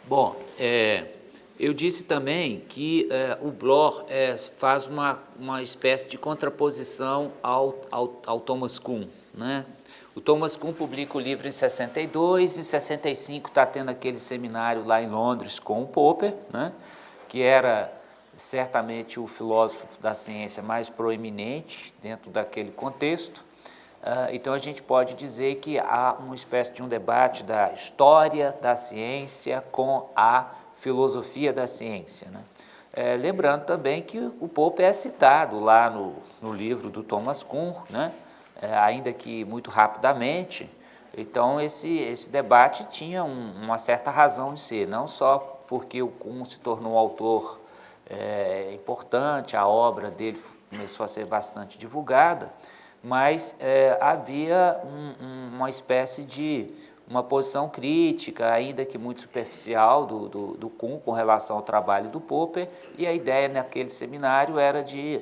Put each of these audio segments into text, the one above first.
Bom, eu disse também que o Bloch faz uma espécie de contraposição ao Thomas Kuhn, né? O Thomas Kuhn publica o livro em 62, em 65 está tendo aquele seminário lá em Londres com o Popper, né? Que era certamente o filósofo da ciência mais proeminente dentro daquele contexto. Então, a gente pode dizer que há uma espécie de um debate da história da ciência com a filosofia da ciência, né? Lembrando também que o Popper é citado lá no livro do Thomas Kuhn, né? Ainda que muito rapidamente. Então, esse debate tinha uma certa razão de ser, não só porque o Kuhn se tornou um autor importante, a obra dele começou a ser bastante divulgada, mas havia uma espécie de uma posição crítica, ainda que muito superficial, do Kuhn com relação ao trabalho do Popper, e a ideia naquele seminário era de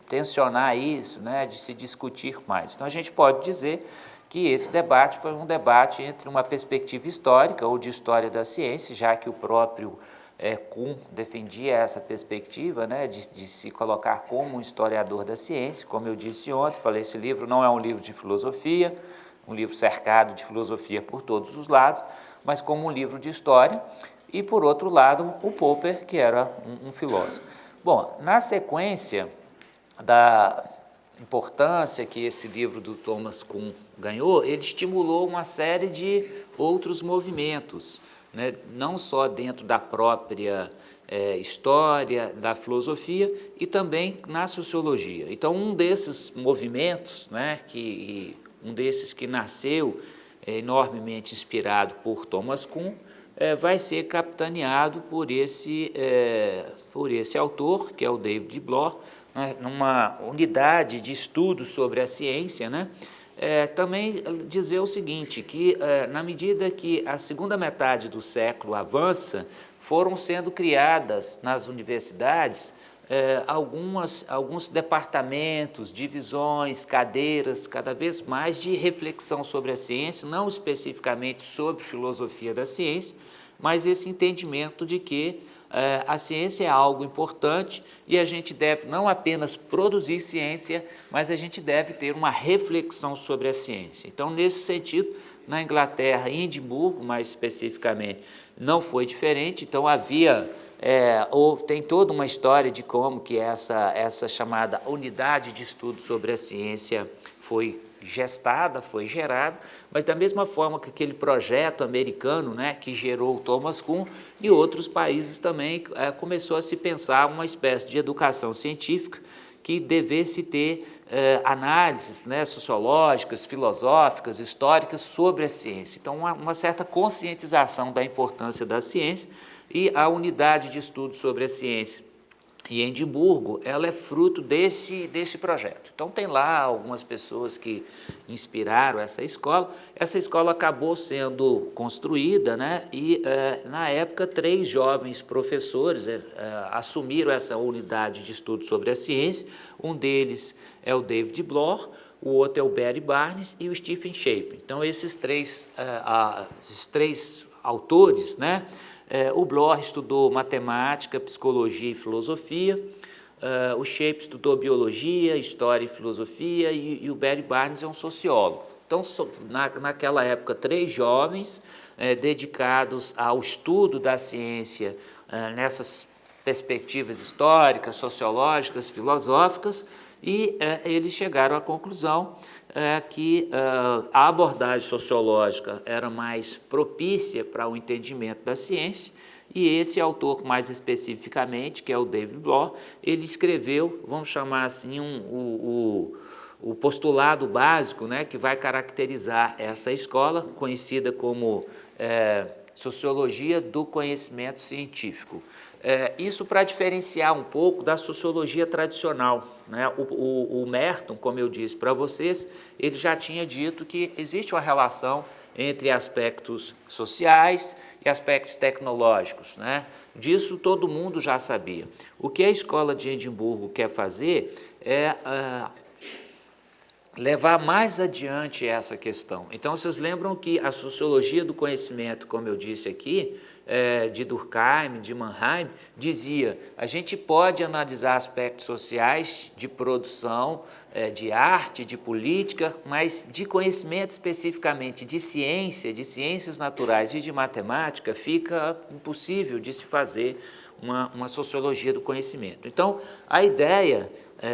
tensionar isso, né, de se discutir mais. Então, a gente pode dizer que esse debate foi um debate entre uma perspectiva histórica ou de história da ciência, já que o próprio Kuhn defendia essa perspectiva, né, de se colocar como um historiador da ciência. Como eu disse ontem, falei, esse livro não é um livro de filosofia, um livro cercado de filosofia por todos os lados, mas como um livro de história, e, por outro lado, o Popper, que era um filósofo. Bom, na sequência da importância que esse livro do Thomas Kuhn ganhou, ele estimulou uma série de outros movimentos, né, não só dentro da própria história, da filosofia, e também na sociologia. Então, um desses movimentos, né, um desses que nasceu enormemente inspirado por Thomas Kuhn, vai ser capitaneado por esse autor, que é o David Bloch, né, numa unidade de estudo sobre a ciência, né? Também dizer o seguinte, que na medida que a segunda metade do século avança, foram sendo criadas nas universidades alguns departamentos, divisões, cadeiras, cada vez mais de reflexão sobre a ciência, não especificamente sobre filosofia da ciência, mas esse entendimento de que a ciência é algo importante e a gente deve não apenas produzir ciência, mas a gente deve ter uma reflexão sobre a ciência. Então, nesse sentido, na Inglaterra, em Edimburgo, mais especificamente, não foi diferente. Então, tem toda uma história de como que essa chamada unidade de estudo sobre a ciência foi gestada, foi gerada, mas da mesma forma que aquele projeto americano, né, que gerou o Thomas Kuhn, e outros países também começou a se pensar uma espécie de educação científica que devesse ter análises, né, sociológicas, filosóficas, históricas sobre a ciência. Então, uma certa conscientização da importância da ciência, e a unidade de estudo sobre a ciência em Edimburgo, ela é fruto desse projeto. Então, tem lá algumas pessoas que inspiraram essa escola. Essa escola acabou sendo construída, né? E, na época, 3 jovens professores assumiram essa unidade de estudo sobre a ciência. Um deles é o David Bloch, o outro é o Barry Barnes e o Stephen Shapiro. Então, esses três autores, né? O Bloch estudou matemática, psicologia e filosofia, o Shapiro estudou biologia, história e filosofia, e o Barry Barnes é um sociólogo. Então, naquela época, 3 jovens dedicados ao estudo da ciência nessas perspectivas históricas, sociológicas, filosóficas, e eles chegaram à conclusão que a abordagem sociológica era mais propícia para o entendimento da ciência, e esse autor, mais especificamente, que é o David Bloch, ele escreveu, vamos chamar assim, o postulado básico, né, que vai caracterizar essa escola, conhecida como Sociologia do Conhecimento Científico. Isso para diferenciar um pouco da sociologia tradicional, né? O Merton, como eu disse para vocês, ele já tinha dito que existe uma relação entre aspectos sociais e aspectos tecnológicos, né? Disso todo mundo já sabia. O que a escola de Edimburgo quer fazer é levar mais adiante essa questão. Então, vocês lembram que a sociologia do conhecimento, como eu disse aqui, de Durkheim, de Mannheim, dizia: a gente pode analisar aspectos sociais de produção, de arte, de política, mas de conhecimento especificamente de ciência, de ciências naturais e de matemática, fica impossível de se fazer uma sociologia do conhecimento. Então, a ideia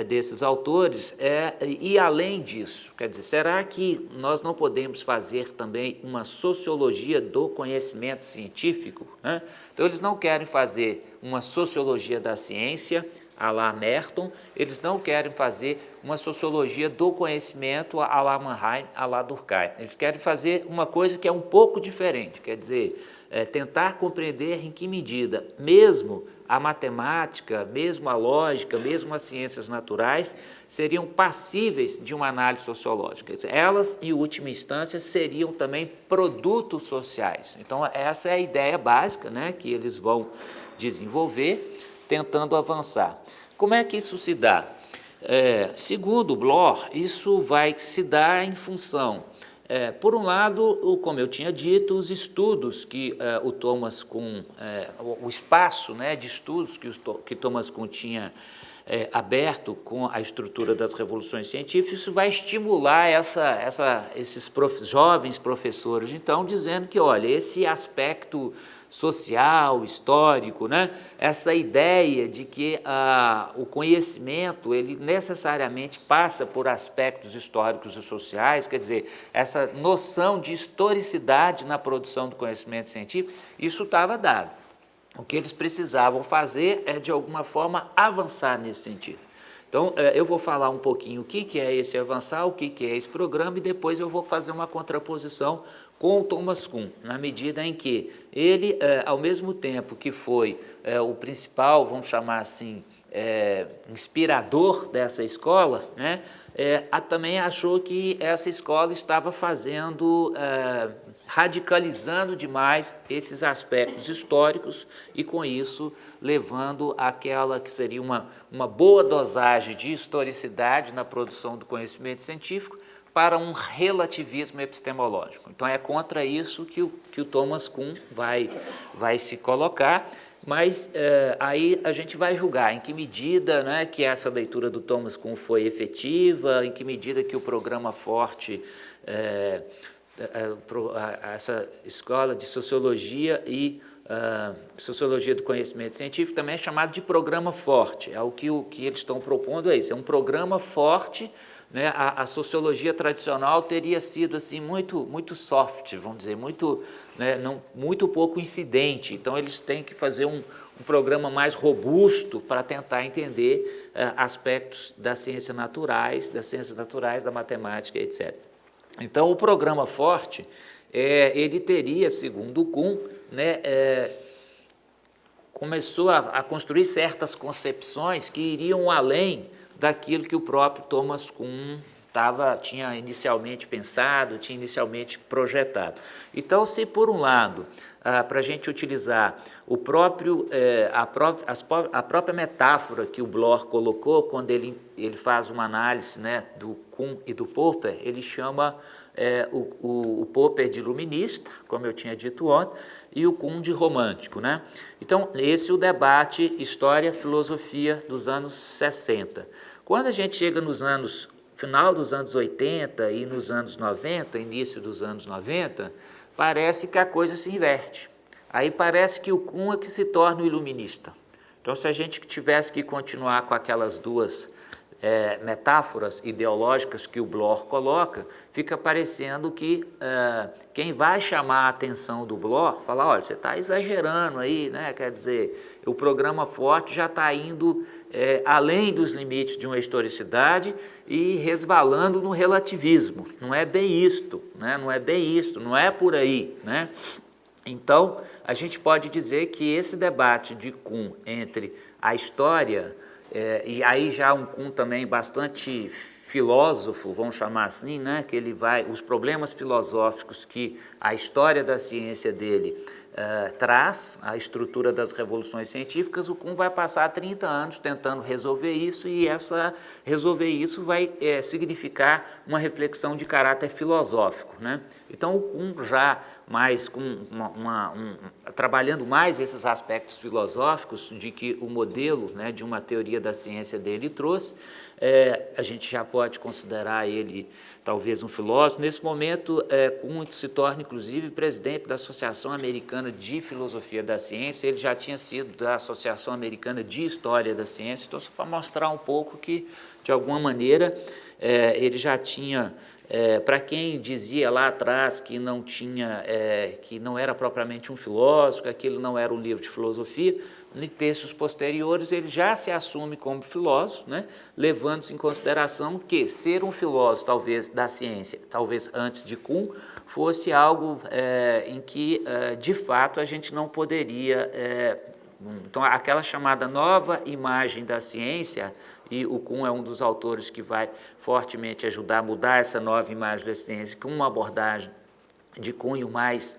desses autores é ir além disso. Quer dizer, será que nós não podemos fazer também uma sociologia do conhecimento científico, né? Então, eles não querem fazer uma sociologia da ciência, à la Merton, eles não querem fazer uma sociologia do conhecimento à la Mannheim, à la Durkheim. Eles querem fazer uma coisa que é um pouco diferente, quer dizer, tentar compreender em que medida, mesmo a matemática, mesmo a lógica, mesmo as ciências naturais, seriam passíveis de uma análise sociológica. Elas, em última instância, seriam também produtos sociais. Então, essa é a ideia básica, né, que eles vão desenvolver, tentando avançar. Como é que isso se dá? Segundo Bloch, isso vai se dar em função, por um lado, como eu tinha dito, os estudos que o Thomas Kuhn, o espaço, né, de estudos que Thomas Kuhn tinha aberto com a estrutura das revoluções científicas, isso vai estimular esses jovens professores, então, dizendo que, olha, esse aspecto social, histórico, né? Essa ideia de que o conhecimento ele necessariamente passa por aspectos históricos e sociais, quer dizer, essa noção de historicidade na produção do conhecimento científico, isso estava dado. O que eles precisavam fazer é, de alguma forma, avançar nesse sentido. Então, eu vou falar um pouquinho o que é esse avançar, o que é esse programa, e depois eu vou fazer uma contraposição com o Thomas Kuhn, na medida em que ele, ao mesmo tempo que foi o principal, vamos chamar assim, inspirador dessa escola, né, também achou que essa escola estava radicalizando demais esses aspectos históricos e, com isso, levando àquela que seria uma boa dosagem de historicidade na produção do conhecimento científico para um relativismo epistemológico. Então, é contra isso que o Thomas Kuhn vai se colocar, mas aí a gente vai julgar em que medida, né, que essa leitura do Thomas Kuhn foi efetiva, em que medida que o programa Forte, essa escola de sociologia e sociologia do conhecimento científico também é chamado de programa Forte. O que eles estão propondo é isso, é um programa forte, né? A sociologia tradicional teria sido assim muito soft, vamos dizer, muito pouco incidente. Então eles têm que fazer um programa mais robusto para tentar entender aspectos das ciências naturais, da matemática, etc. Então, o programa Forte, ele teria, segundo o Kuhn, né, começou a construir certas concepções que iriam além daquilo que o próprio Thomas Kuhn tinha inicialmente pensado, tinha inicialmente projetado. Então, se por um lado, para a gente utilizar a própria metáfora que o Bloch colocou quando ele faz uma análise, né, do Kuhn e do Popper, ele chama o Popper de iluminista, como eu tinha dito ontem, e o Kuhn de romântico, né? Então, esse é o debate história-filosofia dos anos 60. Quando a gente chega final dos anos 80 e nos anos 90, início dos anos 90, parece que a coisa se inverte. Aí parece que o Kuhn é que se torna o iluminista. Então, se a gente tivesse que continuar com aquelas duas metáforas ideológicas que o Bloch coloca, fica parecendo que quem vai chamar a atenção do Bloch fala, olha, você está exagerando aí, né? Quer dizer, o programa Forte já está indo além dos limites de uma historicidade e resvalando no relativismo. Não é bem isto, né? Não é bem isto, não é por aí, né? Então, a gente pode dizer que esse debate de Kuhn entre a história, e aí já um Kuhn também bastante filósofo, vamos chamar assim, né? Que os problemas filosóficos que a história da ciência dele traz, a estrutura das revoluções científicas, o Kuhn vai passar 30 anos tentando resolver isso, e resolver isso vai significar uma reflexão de caráter filosófico, né? Então, o Kuhn já mais trabalhando mais esses aspectos filosóficos de que o modelo, né, de uma teoria da ciência dele trouxe, a gente já pode considerar ele talvez um filósofo. Nesse momento, Kuhn se torna, inclusive, presidente da Associação Americana de Filosofia da Ciência. Ele já tinha sido da Associação Americana de História da Ciência. Então, só para mostrar um pouco que, de alguma maneira, ele já tinha, para quem dizia lá atrás que não tinha, que não era propriamente um filósofo, que aquilo não era um livro de filosofia, em textos posteriores ele já se assume como filósofo, né, levando-se em consideração que ser um filósofo, talvez, da ciência, talvez antes de Kuhn, fosse algo em que, de fato, a gente não poderia... Então, aquela chamada nova imagem da ciência, e o Kuhn é um dos autores que vai fortemente ajudar a mudar essa nova imagem da ciência, com uma abordagem de cunho mais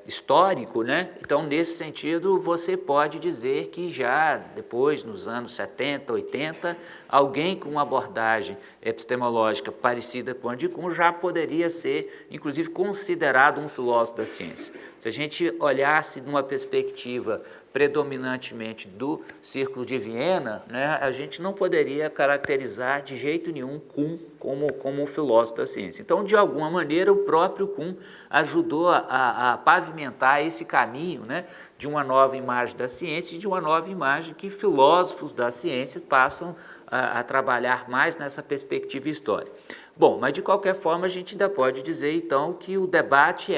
histórico, né? Então, nesse sentido, você pode dizer que já depois, nos anos 70, 80, alguém com uma abordagem epistemológica parecida com a de Kuhn já poderia ser, inclusive, considerado um filósofo da ciência. Se a gente olhasse numa perspectiva predominantemente do Círculo de Viena, né, a gente não poderia caracterizar de jeito nenhum Kuhn como um filósofo da ciência. Então, de alguma maneira, o próprio Kuhn ajudou a pavimentar esse caminho, né, de uma nova imagem da ciência e de uma nova imagem que filósofos da ciência passam a trabalhar mais nessa perspectiva histórica. Bom, mas de qualquer forma a gente ainda pode dizer então que o debate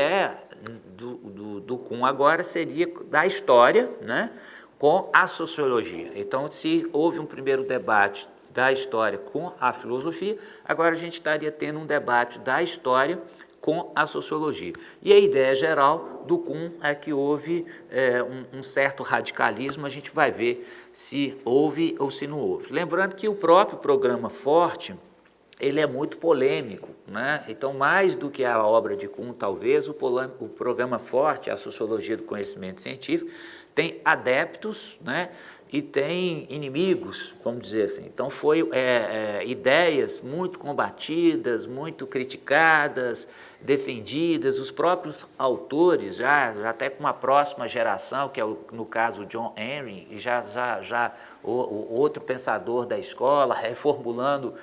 do Kuhn agora seria da história, né, com a sociologia. Então, se houve um primeiro debate da história com a filosofia, agora a gente estaria tendo um debate da história com a sociologia. E a ideia geral do Kuhn é que houve um certo radicalismo, a gente vai ver se houve ou se não houve. Lembrando que o próprio programa Forte, ele é muito polêmico, né? Então, mais do que a obra de Kuhn, talvez, o programa Forte, a sociologia do conhecimento científico, tem adeptos, né, e tem inimigos, vamos dizer assim. Então, foi ideias muito combatidas, muito criticadas, defendidas, os próprios autores, já até com uma próxima geração, que é, no caso, o John Henry, e já o outro pensador da escola, reformulando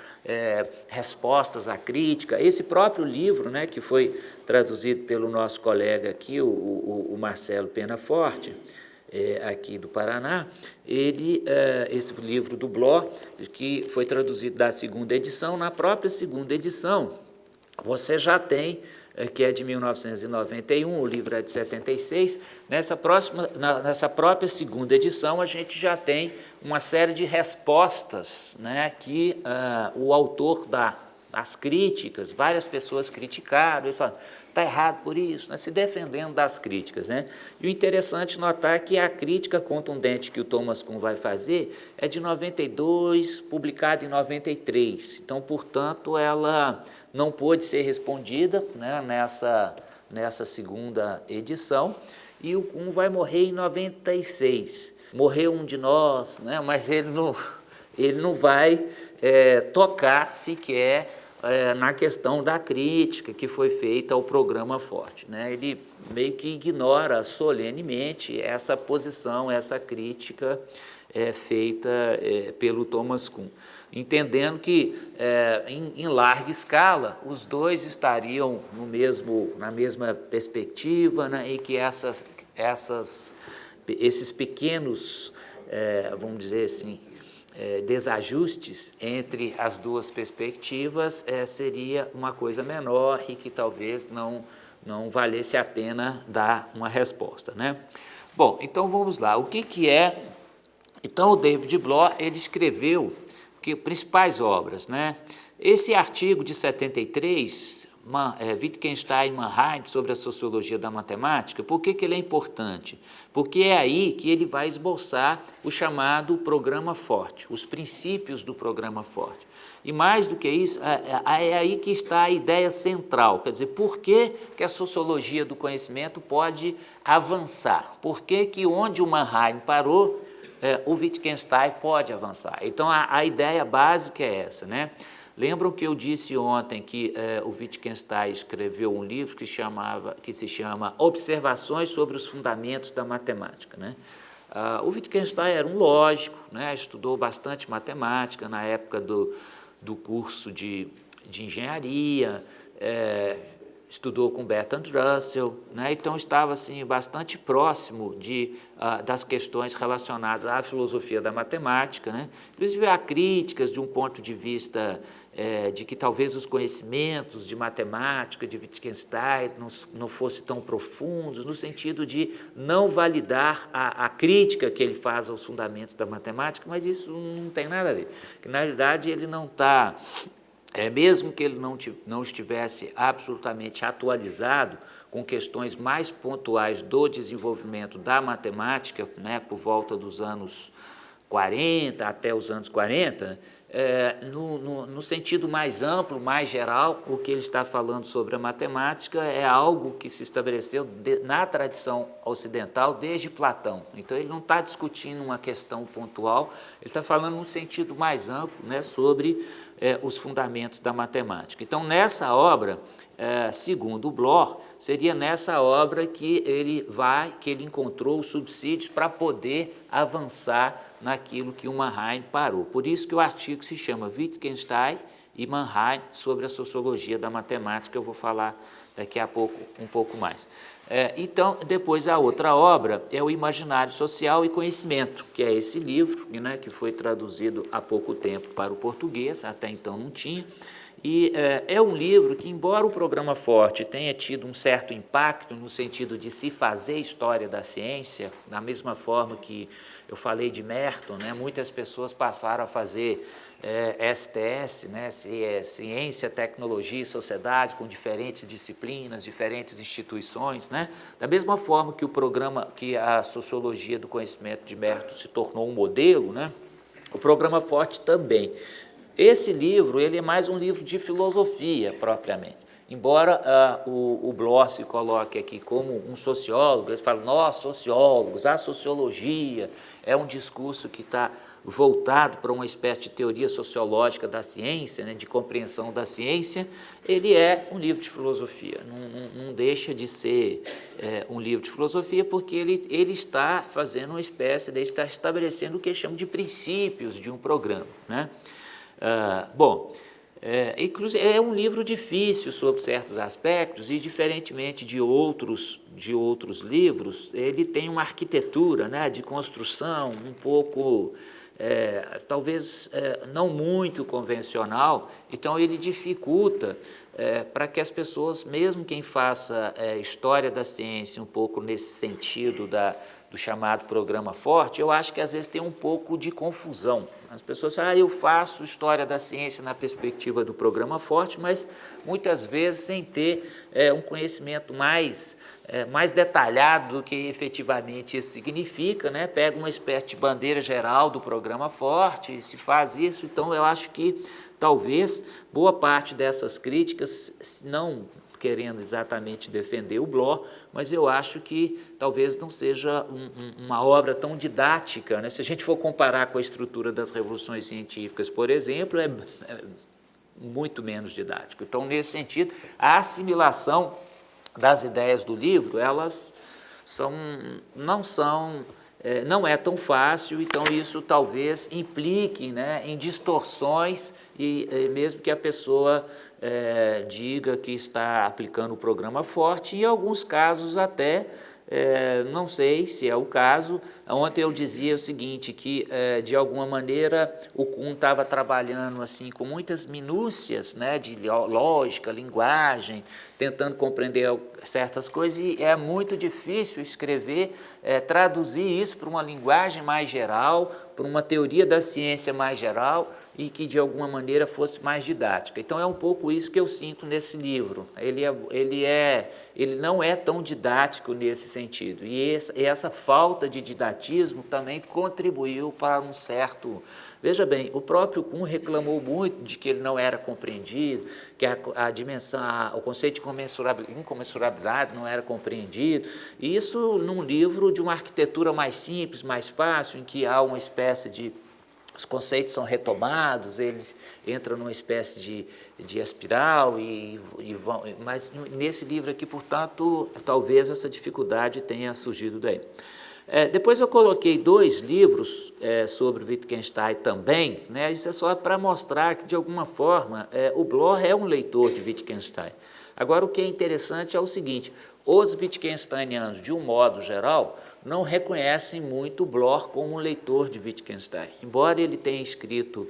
respostas à crítica. Esse próprio livro, né, que foi traduzido pelo nosso colega aqui, o Marcelo Penaforte, aqui do Paraná, esse livro do Bloch, que foi traduzido da segunda edição, na própria segunda edição, você já tem, que é de 1991, o livro é de 76, nessa própria segunda edição a gente já tem uma série de respostas, né, que o autor dá, as críticas, várias pessoas criticaram, ele fala, está errado por isso, né, se defendendo das críticas, né? E o interessante notar que a crítica contundente que o Thomas Kuhn vai fazer é de 92, publicada em 93, então, portanto, ela não pôde ser respondida, né, nessa segunda edição, e o Kuhn vai morrer em 96. Morreu um de nós, né, mas ele não vai tocar sequer na questão da crítica que foi feita ao programa Forte, né? Ele meio que ignora solenemente essa posição, essa crítica feita pelo Thomas Kuhn, entendendo que, em larga escala, os dois estariam na mesma perspectiva, né, e que esses pequenos, vamos dizer assim, desajustes entre as duas perspectivas seria uma coisa menor e que talvez não valesse a pena dar uma resposta, né? Bom, então vamos lá. O que é... Então, o David Bloch, ele escreveu principais obras, né? Esse artigo de 73, Wittgenstein e Mannheim, sobre a sociologia da matemática, por que ele é importante? Porque é aí que ele vai esboçar o chamado programa Forte, os princípios do programa Forte. E mais do que isso, é aí que está a ideia central, quer dizer, por que a sociologia do conhecimento pode avançar? Por que onde o Mannheim parou, o Wittgenstein pode avançar? Então, a ideia básica é essa, né? Lembram que eu disse ontem que o Wittgenstein escreveu um livro que se chama Observações sobre os Fundamentos da Matemática, né? O Wittgenstein era um lógico, né? Estudou bastante matemática na época do curso de engenharia, estudou com Bertrand Russell, né? Então estava assim, bastante próximo das questões relacionadas à filosofia da matemática, né? Inclusive há críticas de um ponto de vista de que talvez os conhecimentos de matemática de Wittgenstein não fossem tão profundos, no sentido de não validar a crítica que ele faz aos fundamentos da matemática, mas isso não tem nada a ver, que na realidade ele não está... mesmo que ele não estivesse absolutamente atualizado com questões mais pontuais do desenvolvimento da matemática, né, por volta dos anos 40 até os anos 40, no sentido mais amplo, mais geral, o que ele está falando sobre a matemática é algo que se estabeleceu na tradição ocidental desde Platão. Então, ele não está discutindo uma questão pontual, ele está falando num sentido mais amplo, né, sobre os fundamentos da matemática. Então, nessa obra, segundo o Bloch, seria nessa obra que ele encontrou os subsídios para poder avançar naquilo que o Mannheim parou. Por isso que o artigo se chama Wittgenstein e Mannheim sobre a sociologia da matemática, eu vou falar daqui a pouco um pouco mais. Então, depois a outra obra é o Imaginário Social e Conhecimento, que é esse livro, né, que foi traduzido há pouco tempo para o português, até então não tinha, e é um livro que, embora o Programa Forte tenha tido um certo impacto no sentido de se fazer história da ciência, da mesma forma que eu falei de Merton, né, muitas pessoas passaram a fazer STS, né, Ciência, Tecnologia e Sociedade, com diferentes disciplinas, diferentes instituições, né, da mesma forma que o programa, que a Sociologia do Conhecimento de Merton se tornou um modelo, né, o Programa Forte também. Esse livro, ele é mais um livro de filosofia, propriamente. Embora o Bloch se coloque aqui como um sociólogo, ele fala, nós sociólogos, a sociologia é um discurso que está voltado para uma espécie de teoria sociológica da ciência, né, de compreensão da ciência, ele é um livro de filosofia, não deixa de ser um livro de filosofia, porque ele está fazendo uma espécie, ele está estabelecendo o que chama de princípios de um programa, né? Inclusive, é um livro difícil sob certos aspectos e, diferentemente de outros livros, ele tem uma arquitetura, né, de construção um pouco, talvez não muito convencional, então ele dificulta para que as pessoas, mesmo quem faça história da ciência um pouco nesse sentido do chamado Programa Forte, eu acho que às vezes tem um pouco de confusão. As pessoas falam, eu faço história da ciência na perspectiva do Programa Forte, mas muitas vezes sem ter um conhecimento mais detalhado do que efetivamente isso significa, né? Pega uma espécie de bandeira geral do Programa Forte e se faz isso. Então, eu acho que talvez boa parte dessas críticas, não querendo exatamente defender o Bloch, mas eu acho que talvez não seja uma obra tão didática, né? Se a gente for comparar com a estrutura das revoluções científicas, por exemplo, é muito menos didático. Então, nesse sentido, a assimilação das ideias do livro, elas não é tão fácil, então isso talvez implique, né, em distorções e mesmo que a pessoa diga que está aplicando o Programa Forte, em alguns casos até, não sei se é o caso. Ontem eu dizia o seguinte, que de alguma maneira o Kuhn estava trabalhando assim com muitas minúcias, né, de lógica, linguagem, tentando compreender certas coisas, e é muito difícil escrever, traduzir isso para uma linguagem mais geral, para uma teoria da ciência mais geral, e que de alguma maneira fosse mais didática. Então é um pouco isso que eu sinto nesse livro. Ele não é tão didático nesse sentido, e essa falta de didatismo também contribuiu para um certo... Veja bem, o próprio Kuhn reclamou muito de que ele não era compreendido, que a dimensão, o conceito de incomensurabilidade não era compreendido, e isso num livro de uma arquitetura mais simples, mais fácil, em que há uma espécie de os conceitos são retomados, eles entram numa espécie de espiral e vão... Mas nesse livro aqui, portanto, talvez essa dificuldade tenha surgido daí. Depois eu coloquei 2 livros sobre Wittgenstein também, né? Isso é só para mostrar que, de alguma forma, o Bloch é um leitor de Wittgenstein. Agora, o que é interessante é o seguinte: os Wittgensteinianos, de um modo geral, não reconhecem muito Bloch como um leitor de Wittgenstein. Embora ele tenha escrito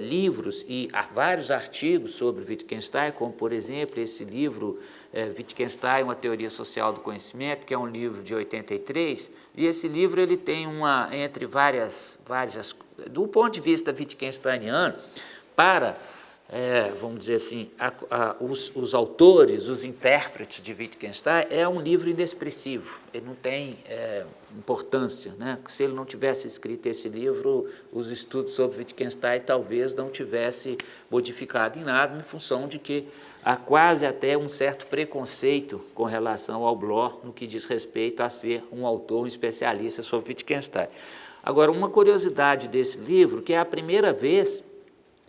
livros e vários artigos sobre Wittgenstein, como, por exemplo, esse livro Wittgenstein, Uma Teoria Social do Conhecimento, que é um livro de 83, e esse livro ele tem entre várias do ponto de vista wittgensteiniano, vamos dizer assim, os autores, os intérpretes de Wittgenstein, é um livro inexpressivo, ele não tem importância, né? Se ele não tivesse escrito esse livro, os estudos sobre Wittgenstein talvez não tivesse modificado em nada, em função de que há quase até um certo preconceito com relação ao Bloch no que diz respeito a ser um autor, um especialista sobre Wittgenstein. Agora, uma curiosidade desse livro, que é a primeira vez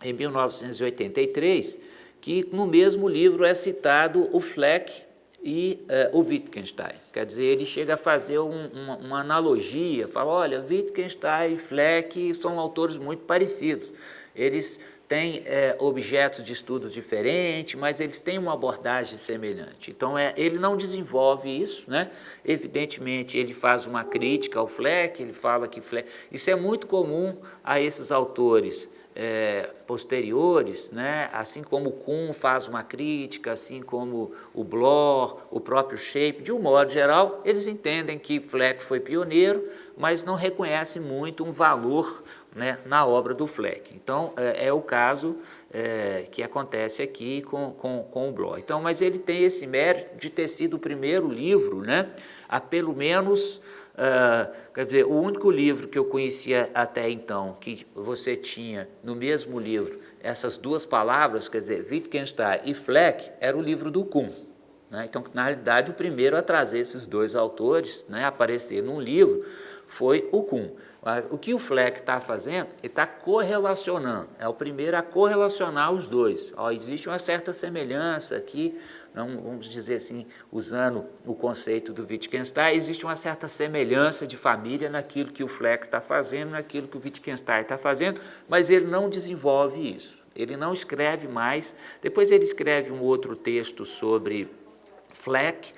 em 1983, que no mesmo livro é citado o Fleck e o Wittgenstein. Quer dizer, ele chega a fazer uma analogia, fala, olha, Wittgenstein e Fleck são autores muito parecidos. Eles têm objetos de estudos diferentes, mas eles têm uma abordagem semelhante. Então, ele não desenvolve isso, né? Evidentemente, ele faz uma crítica ao Fleck, ele fala que Fleck... Isso é muito comum a esses autores posteriores, né? Assim como o Kuhn faz uma crítica, assim como o Bloch, o próprio Shape, de um modo geral, eles entendem que Fleck foi pioneiro, mas não reconhecem muito um valor, né, na obra do Fleck. Então, é o caso que acontece aqui com o Bloch. Então, mas ele tem esse mérito de ter sido o primeiro livro, né, a pelo menos... quer dizer, o único livro que eu conhecia até então, que você tinha no mesmo livro essas 2 palavras, quer dizer, Wittgenstein e Fleck, era o livro do Kuhn, né? Então, na realidade, o primeiro a trazer esses 2 autores, né, aparecer num livro, foi o Kuhn. O que o Fleck está fazendo? Ele está correlacionando, é o primeiro a correlacionar os 2. Existe uma certa semelhança aqui, vamos dizer assim, usando o conceito do Wittgenstein, existe uma certa semelhança de família naquilo que o Fleck está fazendo, naquilo que o Wittgenstein está fazendo, mas ele não desenvolve isso, ele não escreve mais. Depois ele escreve um outro texto sobre Fleck,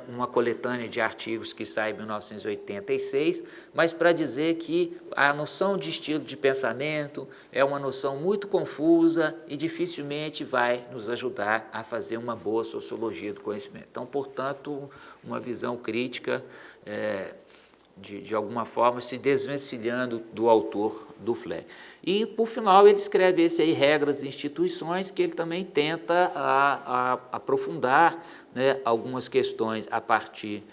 uma coletânea de artigos que sai em 1986, mas para dizer que a noção de estilo de pensamento é uma noção muito confusa e dificilmente vai nos ajudar a fazer uma boa sociologia do conhecimento. Então, portanto, uma visão crítica de alguma forma se desvencilhando do autor do Fleck. E, por final, ele escreve esse aí, Regras e Instituições, que ele também tenta aprofundar, né, algumas questões a partir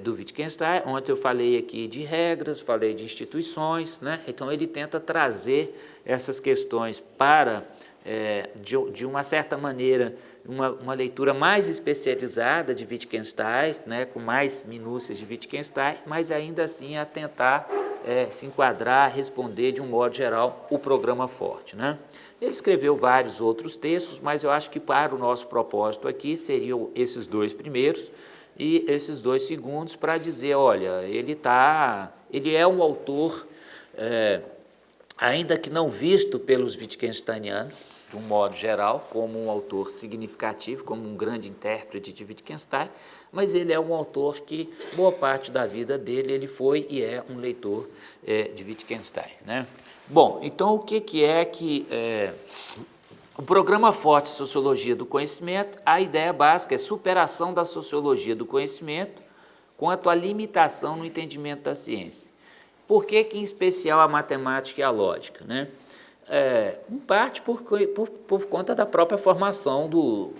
do Wittgenstein. Ontem eu falei aqui de regras, falei de instituições, né? Então ele tenta trazer essas questões para, de uma certa maneira, uma leitura mais especializada de Wittgenstein, né, com mais minúcias de Wittgenstein, mas ainda assim a tentar se enquadrar, responder de um modo geral o programa forte, né? Ele escreveu vários outros textos, mas eu acho que para o nosso propósito aqui seriam esses 2 primeiros e esses 2 segundos para dizer, olha, ele é um autor, ainda que não visto pelos Wittgensteinianos, de um modo geral, como um autor significativo, como um grande intérprete de Wittgenstein, mas ele é um autor que, boa parte da vida dele, ele foi e é um leitor de Wittgenstein, né? Bom, então o que é que... o programa forte de Sociologia do Conhecimento, a ideia básica é superação da sociologia do conhecimento quanto à limitação no entendimento da ciência. Por que em especial a matemática e a lógica, né? Em parte por conta da própria formação do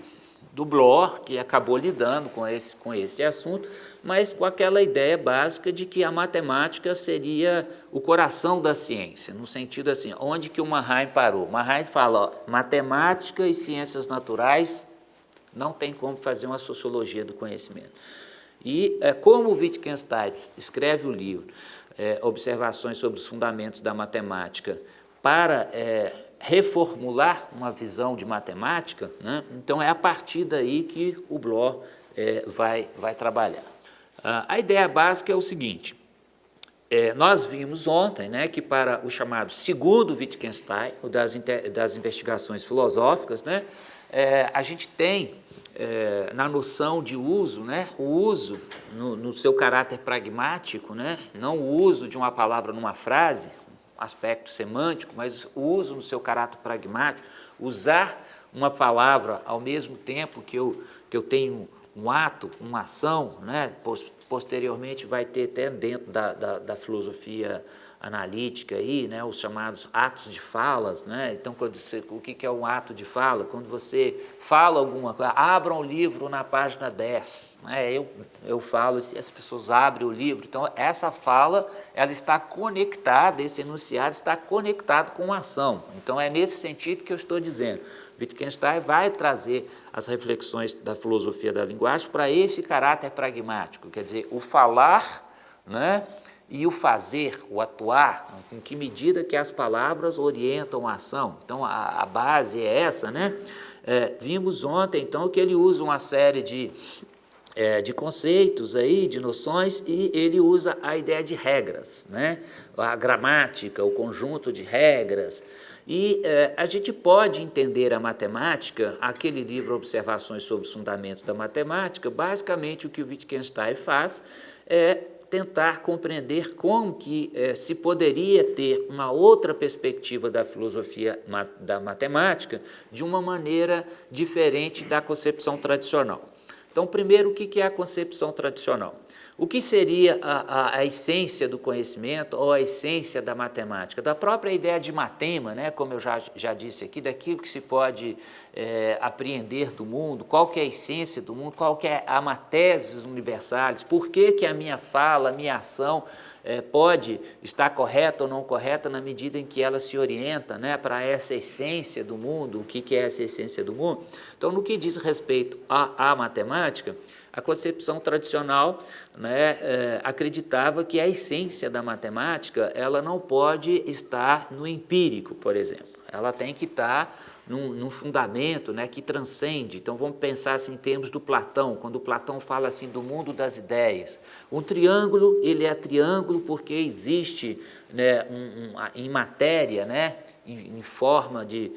Bloch, que acabou lidando com esse assunto, mas com aquela ideia básica de que a matemática seria o coração da ciência, no sentido assim, onde que o Mannheim parou? Mannheim fala, matemática e ciências naturais não tem como fazer uma sociologia do conhecimento. E como o Wittgenstein escreve o livro observações sobre os fundamentos da matemática para reformular uma visão de matemática, né? Então é a partir daí que o Bloch vai trabalhar. A ideia básica é o seguinte: nós vimos ontem, né, que para o chamado segundo Wittgenstein, o das investigações filosóficas, né, a gente tem na noção de uso, né, o uso no seu caráter pragmático, né, não o uso de uma palavra numa frase, aspecto semântico, mas o uso no seu caráter pragmático, usar uma palavra ao mesmo tempo que eu tenho um ato, uma ação, né? Posteriormente vai ter até dentro da filosofia analítica aí, né, os chamados atos de falas, né? Então, o que é um ato de fala? Quando você fala alguma coisa, abra um livro na página 10, né? Eu falo e as pessoas abrem o livro, então essa fala, ela está conectada, esse enunciado está conectado com a ação, então é nesse sentido que eu estou dizendo. Wittgenstein vai trazer as reflexões da filosofia da linguagem para esse caráter pragmático, quer dizer, o falar, né, e o fazer, o atuar, em que medida que as palavras orientam a ação. Então, a base é essa, né? Vimos ontem, então, que ele usa uma série de conceitos aí, de noções, e ele usa a ideia de regras, né? A gramática, o conjunto de regras. E a gente pode entender a matemática, aquele livro Observações sobre os Fundamentos da Matemática, basicamente o que o Wittgenstein faz é tentar compreender como que se poderia ter uma outra perspectiva da filosofia da matemática de uma maneira diferente da concepção tradicional. Então, primeiro, o que é a concepção tradicional? O que seria a essência do conhecimento ou a essência da matemática? Da própria ideia de matema, né, como eu já disse aqui, daquilo que se pode apreender do mundo, qual que é a essência do mundo, qual que é a matésis universalis, por que a minha fala, a minha ação pode estar correta ou não correta na medida em que ela se orienta, né, para essa essência do mundo, o que é essa essência do mundo. Então, no que diz respeito à matemática, a concepção tradicional, né, acreditava que a essência da matemática ela não pode estar no empírico, por exemplo. Ela tem que estar num fundamento, né, que transcende. Então, vamos pensar assim, em termos do Platão, quando o Platão fala assim, do mundo das ideias. Um triângulo, ele é triângulo porque existe, né, em matéria, né, em forma de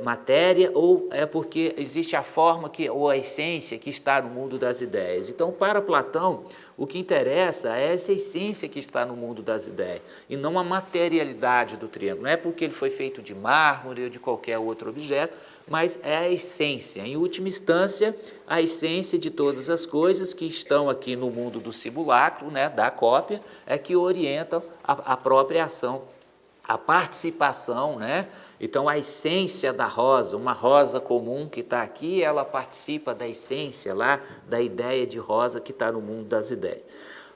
matéria, ou é porque existe a forma ou a essência que está no mundo das ideias. Então, para Platão, o que interessa é essa essência que está no mundo das ideias, e não a materialidade do triângulo. Não é porque ele foi feito de mármore ou de qualquer outro objeto, mas é a essência, em última instância, a essência de todas as coisas que estão aqui no mundo do simulacro, né, da cópia, é que orientam a própria ação, a participação, né? Então, a essência da rosa, uma rosa comum que está aqui, ela participa da essência lá, da ideia de rosa que está no mundo das ideias.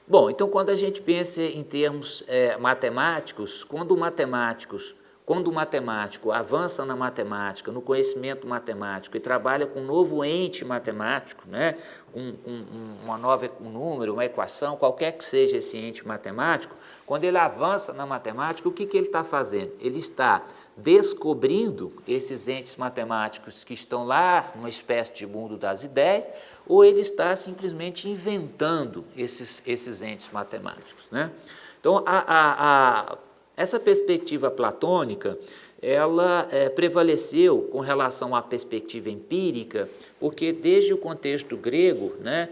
Bom, então, quando a gente pensa em termos matemáticos, quando o matemático avança na matemática, no conhecimento matemático e trabalha com um novo ente matemático, né, um número, uma equação, qualquer que seja esse ente matemático, quando ele avança na matemática, o que ele está fazendo? Ele está descobrindo esses entes matemáticos que estão lá, numa espécie de mundo das ideias, ou ele está simplesmente inventando esses entes matemáticos, né? Então, essa perspectiva platônica, ela prevaleceu com relação à perspectiva empírica, porque desde o contexto grego, né,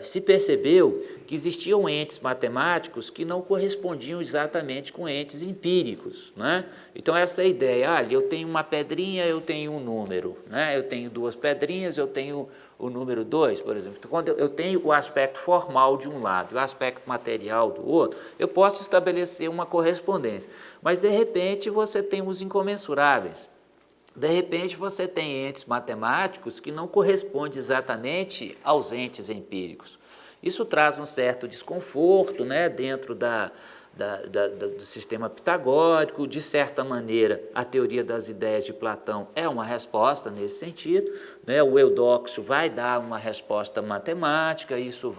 se percebeu que existiam entes matemáticos que não correspondiam exatamente com entes empíricos, né? Então, essa ideia, olha, eu tenho uma pedrinha, eu tenho um número, né? Eu tenho duas pedrinhas, eu tenho o número 2, por exemplo. Então, quando eu tenho o aspecto formal de um lado e o aspecto material do outro, eu posso estabelecer uma correspondência. Mas, de repente, você tem os incomensuráveis. De repente, você tem entes matemáticos que não correspondem exatamente aos entes empíricos. Isso traz um certo desconforto, né, dentro da do sistema pitagórico. De certa maneira, a teoria das ideias de Platão é uma resposta nesse sentido, né? O Eudóxio vai dar uma resposta matemática, isso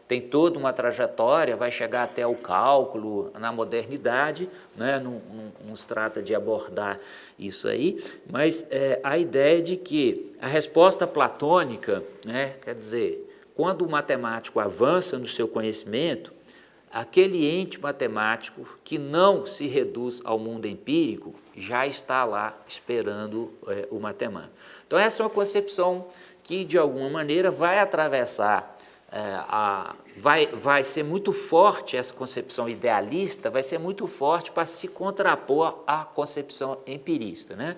tem toda uma trajetória, vai chegar até o cálculo na modernidade, né? Não se trata de abordar isso aí, mas a ideia de que a resposta platônica, né? Quer dizer, quando o matemático avança no seu conhecimento, aquele ente matemático que não se reduz ao mundo empírico já está lá esperando o matemático. Então, essa é uma concepção que, de alguma maneira, vai atravessar, vai ser muito forte, essa concepção idealista vai ser muito forte para se contrapor à concepção empirista, né?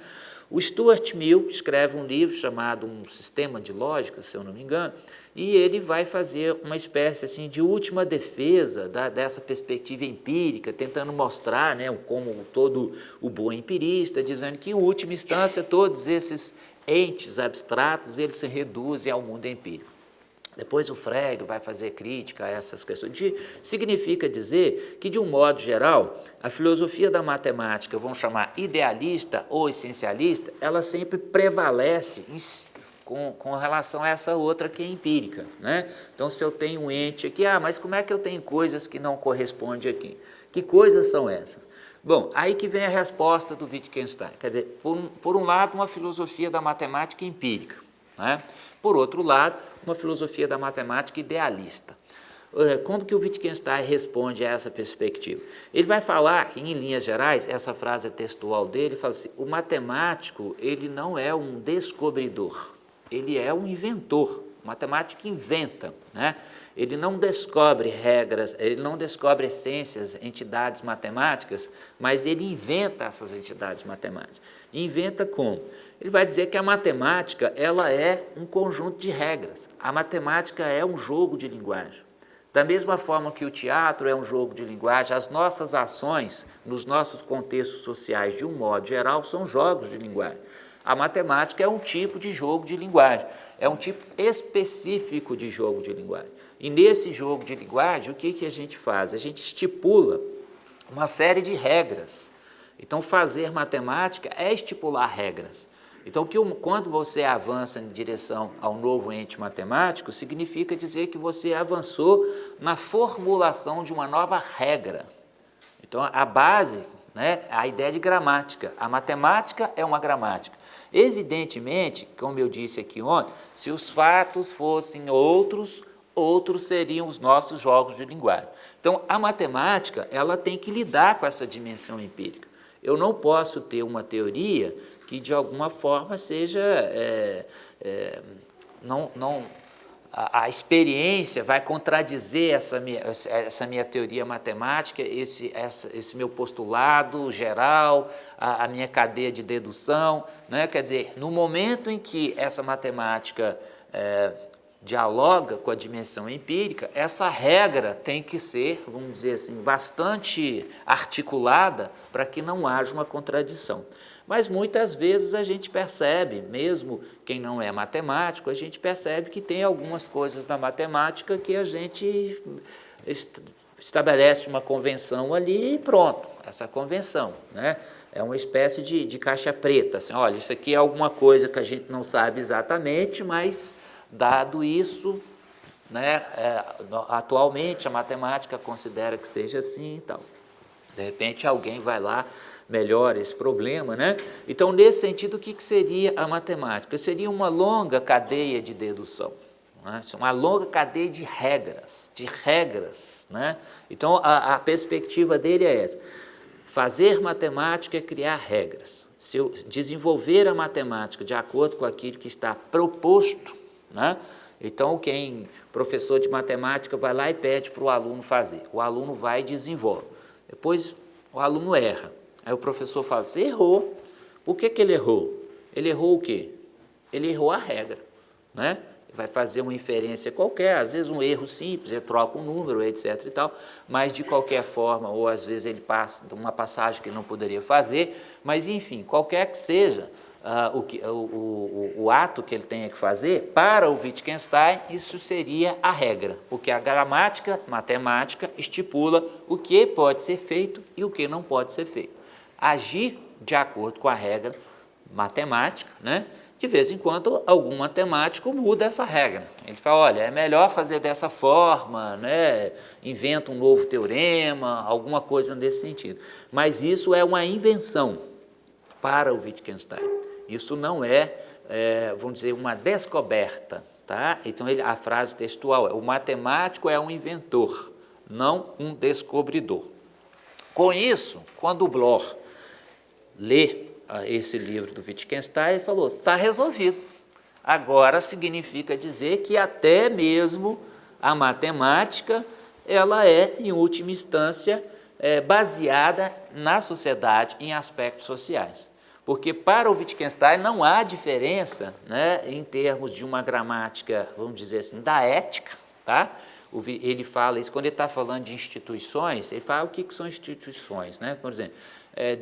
O Stuart Mill escreve um livro chamado Um Sistema de Lógica, se eu não me engano, e ele vai fazer uma espécie assim, de última defesa dessa perspectiva empírica, tentando mostrar, né, como todo o bom empirista, dizendo que, em última instância, todos esses entes abstratos eles se reduzem ao mundo empírico. Depois o Frege vai fazer crítica a essas questões. Significa dizer que, de um modo geral, a filosofia da matemática, vamos chamar idealista ou essencialista, ela sempre prevalece com relação a essa outra que é empírica, né? Então, se eu tenho um ente aqui, mas como é que eu tenho coisas que não correspondem aqui? Que coisas são essas? Bom, aí que vem a resposta do Wittgenstein. Quer dizer, por um lado, uma filosofia da matemática empírica, né? Por outro lado, uma filosofia da matemática idealista. Como que o Wittgenstein responde a essa perspectiva? Ele vai falar, em linhas gerais, essa frase é textual dele, ele fala assim: o matemático ele não é um descobridor, ele é um inventor. O matemático inventa, né? Ele não descobre regras, ele não descobre essências, entidades matemáticas, mas ele inventa essas entidades matemáticas. Inventa como? Ele vai dizer que a matemática ela é um conjunto de regras. A matemática é um jogo de linguagem. Da mesma forma que o teatro é um jogo de linguagem, as nossas ações, nos nossos contextos sociais, de um modo geral, são jogos de linguagem. A matemática é um tipo de jogo de linguagem, é um tipo específico de jogo de linguagem. E nesse jogo de linguagem, o que a gente faz? A gente estipula uma série de regras. Então, fazer matemática é estipular regras. Então, quando você avança em direção ao novo ente matemático, significa dizer que você avançou na formulação de uma nova regra. Então, a base, né, a ideia de gramática. A matemática é uma gramática. Evidentemente, como eu disse aqui ontem, se os fatos fossem outros seriam os nossos jogos de linguagem. Então, a matemática ela tem que lidar com essa dimensão empírica. Eu não posso ter uma teoria que, de alguma forma, seja... a experiência vai contradizer essa minha teoria matemática, esse meu postulado geral, a minha cadeia de dedução, né? Quer dizer, no momento em que essa matemática dialoga com a dimensão empírica, essa regra tem que ser, vamos dizer assim, bastante articulada para que não haja uma contradição. Mas muitas vezes a gente percebe, mesmo quem não é matemático, a gente percebe que tem algumas coisas na matemática que a gente estabelece uma convenção ali e pronto, essa convenção, né? É uma espécie de caixa preta, assim, olha, isso aqui é alguma coisa que a gente não sabe exatamente, mas dado isso, né, atualmente a matemática considera que seja assim e tal. De repente alguém vai lá, melhora esse problema, né? Então, nesse sentido, o que seria a matemática? Seria uma longa cadeia de dedução, né? Uma longa cadeia de regras, né? Então, a perspectiva dele é essa: fazer matemática é criar regras. Se eu desenvolver a matemática de acordo com aquilo que está proposto, né? Então, professor de matemática vai lá e pede para o aluno fazer. O aluno vai e desenvolve. Depois, o aluno erra. Aí o professor fala: você errou. Por que ele errou? Ele errou o quê? Ele errou a regra, né? Vai fazer uma inferência qualquer, às vezes um erro simples, ele troca um número, etc. e tal, mas de qualquer forma, ou às vezes ele passa uma passagem que ele não poderia fazer, mas enfim, qualquer que seja o ato que ele tenha que fazer, para o Wittgenstein isso seria a regra, porque a gramática, matemática, estipula o que pode ser feito e o que não pode ser feito. Agir de acordo com a regra matemática, né? De vez em quando algum matemático muda essa regra. Ele fala, olha, é melhor fazer dessa forma, né? Inventa um novo teorema, alguma coisa nesse sentido. Mas isso é uma invenção para o Wittgenstein. Isso não é, vamos dizer, uma descoberta, tá? Então a frase textual é: o matemático é um inventor, não um descobridor. Com isso, quando o Bloch lê esse livro do Wittgenstein, ele falou, está resolvido. Agora significa dizer que até mesmo a matemática, ela é, em última instância, baseada na sociedade, em aspectos sociais. Porque para o Wittgenstein não há diferença, né, em termos de uma gramática, vamos dizer assim, da ética, tá? Ele fala isso, quando ele está falando de instituições, ele fala o que são instituições, né? Por exemplo,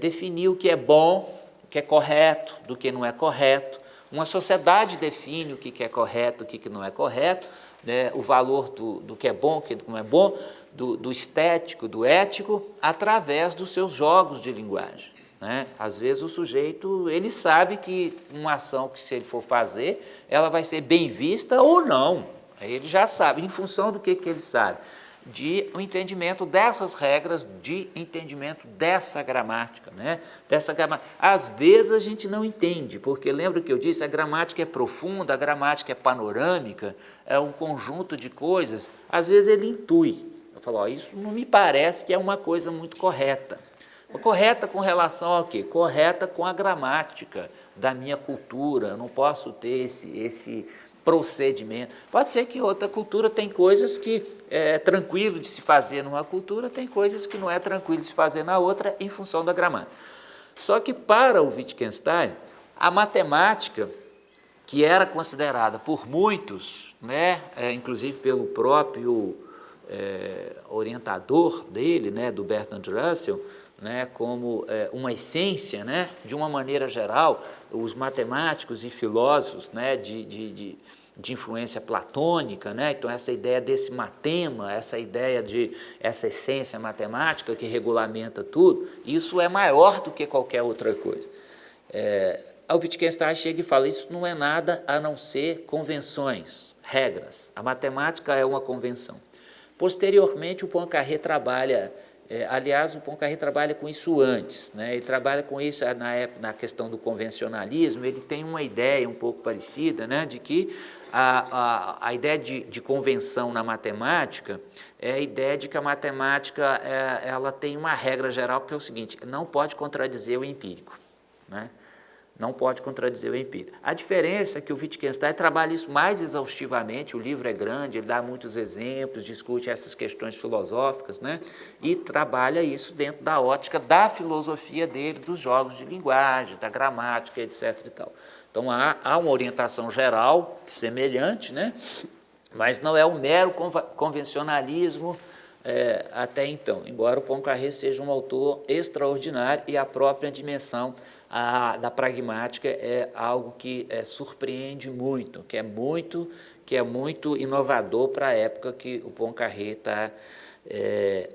definir o que é bom, o que é correto, do que não é correto. Uma sociedade define o que é correto, o que não é correto, né? O valor do que é bom, o que não é bom, do estético, do ético, através dos seus jogos de linguagem. Né? Às vezes o sujeito, ele sabe que uma ação que se ele for fazer, ela vai ser bem vista ou não. Ele já sabe, em função do que ele sabe, de um entendimento dessas regras, de entendimento dessa gramática. Né? Às vezes a gente não entende, porque lembra que eu disse, a gramática é profunda, a gramática é panorâmica, é um conjunto de coisas, às vezes ele intui. Eu falo, isso não me parece que é uma coisa muito correta. Correta com relação ao quê? Correta com a gramática da minha cultura, eu não posso ter esse procedimento. Pode ser que outra cultura tem coisas que é tranquilo de se fazer numa cultura, tem coisas que não é tranquilo de se fazer na outra, em função da gramática. Só que para o Wittgenstein, a matemática, que era considerada por muitos, né, inclusive pelo próprio orientador dele, né, do Bertrand Russell, né, como uma essência, né, de uma maneira geral, os matemáticos e filósofos, né, de influência platônica, né, então essa ideia desse matema, essa ideia de essa essência matemática que regulamenta tudo, isso é maior do que qualquer outra coisa. O Wittgenstein chega e fala, isso não é nada a não ser convenções, regras. A matemática é uma convenção. Posteriormente, o Poincaré trabalha, aliás, o Poincaré trabalha com isso antes, né? Ele trabalha com isso na questão do convencionalismo, ele tem uma ideia um pouco parecida, né? De que a ideia de convenção na matemática é a ideia de que a matemática ela tem uma regra geral, que é o seguinte, não pode contradizer o empírico, né? Não pode contradizer o empírico. A diferença é que o Wittgenstein trabalha isso mais exaustivamente, o livro é grande, ele dá muitos exemplos, discute essas questões filosóficas, né? E trabalha isso dentro da ótica da filosofia dele, dos jogos de linguagem, da gramática, etc. e tal. Então, há uma orientação geral semelhante, né? Mas não é um mero convencionalismo até então, embora o Poincaré seja um autor extraordinário e a própria dimensão da pragmática é algo que surpreende muito, que é muito inovador para a época que o Poincaré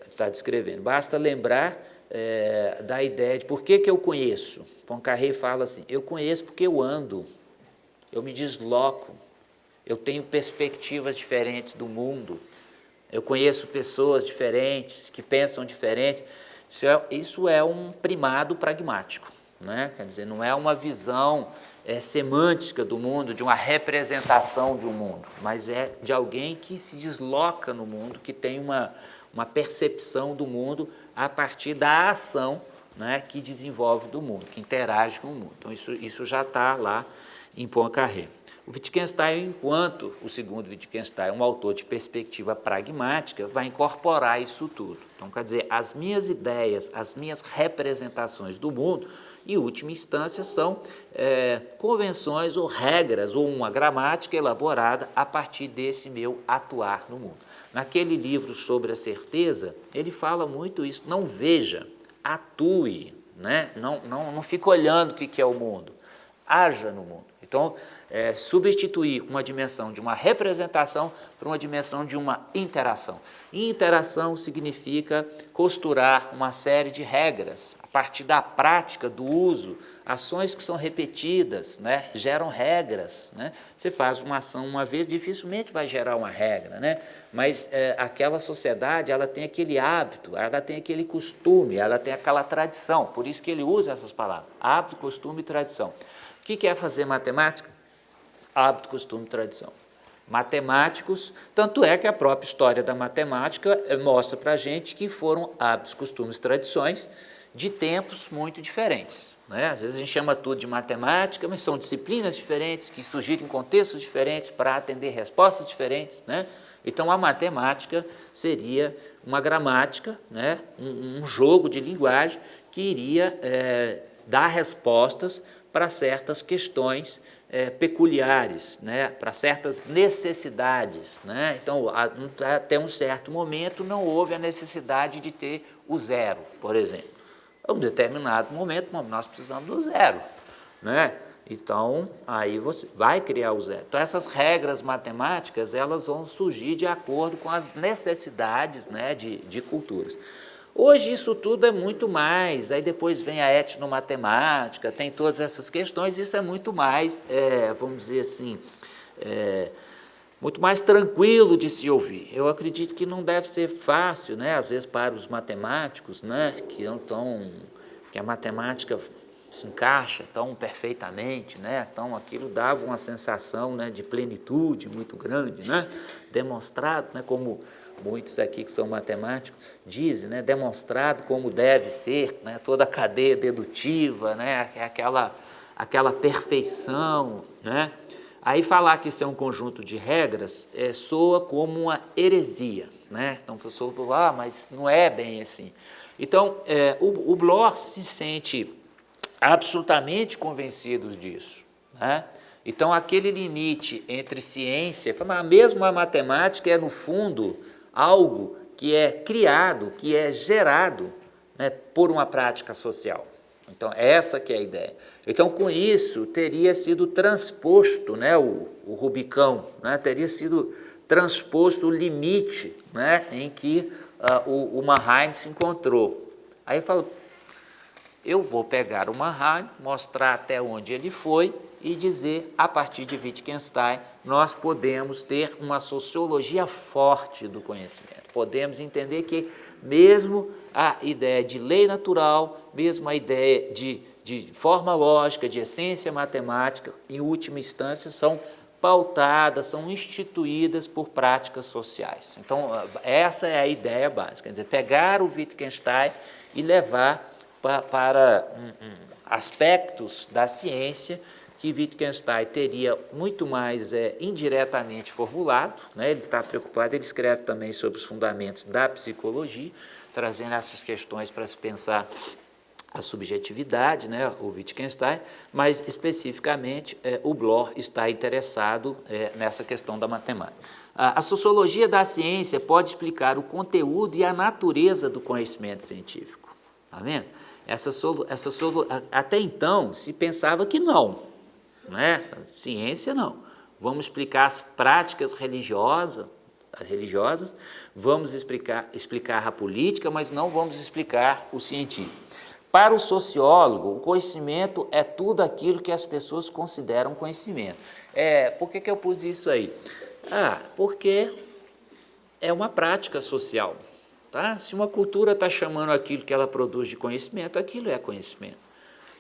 está descrevendo. Basta lembrar da ideia de por que eu conheço. Poincaré fala assim, eu conheço porque eu ando, eu me desloco, eu tenho perspectivas diferentes do mundo, eu conheço pessoas diferentes, que pensam diferente. Isso é um primado pragmático, né? Quer dizer, não é uma visão semântica do mundo, de uma representação de um mundo, mas é de alguém que se desloca no mundo, que tem uma percepção do mundo a partir da ação, né, que desenvolve do mundo, que interage com o mundo. Então, isso já está lá em Poincaré. O Wittgenstein, enquanto o segundo Wittgenstein, um autor de perspectiva pragmática, vai incorporar isso tudo. Então, quer dizer, as minhas ideias, as minhas representações do mundo, em última instância, são convenções ou regras, ou uma gramática elaborada a partir desse meu atuar no mundo. Naquele livro sobre a certeza, ele fala muito isso, não veja, atue, né? Não fique olhando o que é o mundo. haja no mundo. Então, substituir uma dimensão de uma representação por uma dimensão de uma interação. E interação significa costurar uma série de regras, a partir da prática, do uso, ações que são repetidas, né, geram regras. Né? Você faz uma ação uma vez, dificilmente vai gerar uma regra, né? Mas aquela sociedade ela tem aquele hábito, ela tem aquele costume, ela tem aquela tradição, por isso que ele usa essas palavras, hábito, costume e tradição. O que é fazer matemática? Hábito, costume e tradição. Matemáticos, tanto é que a própria história da matemática mostra para a gente que foram hábitos, costumes, tradições de tempos muito diferentes. Né? Às vezes a gente chama tudo de matemática, mas são disciplinas diferentes que surgiram em contextos diferentes para atender respostas diferentes. Né? Então a matemática seria uma gramática, né? um jogo de linguagem que iria dar respostas para certas questões peculiares, né? Para certas necessidades. Né? Então, até um certo momento, não houve a necessidade de ter o zero, por exemplo. Em um determinado momento, nós precisamos do zero. Né? Então, aí você vai criar o zero. Então, essas regras matemáticas, elas vão surgir de acordo com as necessidades, né, de culturas. Hoje isso tudo é muito mais, aí depois vem a etnomatemática, tem todas essas questões, isso é muito mais, vamos dizer assim, muito mais tranquilo de se ouvir. Eu acredito que não deve ser fácil, né, às vezes para os matemáticos, né, que a matemática se encaixa tão perfeitamente, né, então aquilo dava uma sensação, né, de plenitude muito grande, né, demonstrado, né, como muitos aqui que são matemáticos dizem, né, demonstrado como deve ser, né, toda a cadeia dedutiva, né, aquela perfeição. Né? Aí falar que isso é um conjunto de regras soa como uma heresia. Né? Então, a pessoa mas não é bem assim. Então, o Bloch se sente absolutamente convencido disso. Né? Então, aquele limite entre ciência, mesmo a matemática é, no fundo, algo que é criado, que é gerado, né, por uma prática social. Então, essa que é a ideia. Então, com isso, teria sido transposto, né, o Rubicão, né, teria sido transposto o limite, né, em que o Mannheim se encontrou. Aí fala, eu vou pegar o Mannheim, mostrar até onde ele foi e dizer, a partir de Wittgenstein, nós podemos ter uma sociologia forte do conhecimento. Podemos entender que mesmo a ideia de lei natural, mesmo a ideia de forma lógica, de essência matemática, em última instância, são pautadas, são instituídas por práticas sociais. Então, essa é a ideia básica, quer dizer, pegar o Wittgenstein e levar para aspectos da ciência que Wittgenstein teria muito mais indiretamente formulado, né? Ele está preocupado, ele escreve também sobre os fundamentos da psicologia, trazendo essas questões para se pensar a subjetividade, né? O Wittgenstein, mas especificamente o Bloch está interessado nessa questão da matemática. A sociologia da ciência pode explicar o conteúdo e a natureza do conhecimento científico. Está vendo? Até então se pensava que não. Né? Ciência não. Vamos explicar as práticas religiosas, vamos explicar a política, mas não vamos explicar o científico. Para o sociólogo, o conhecimento é tudo aquilo que as pessoas consideram conhecimento. Por que eu pus isso aí? Porque é uma prática social. Tá? Se uma cultura está chamando aquilo que ela produz de conhecimento, aquilo é conhecimento.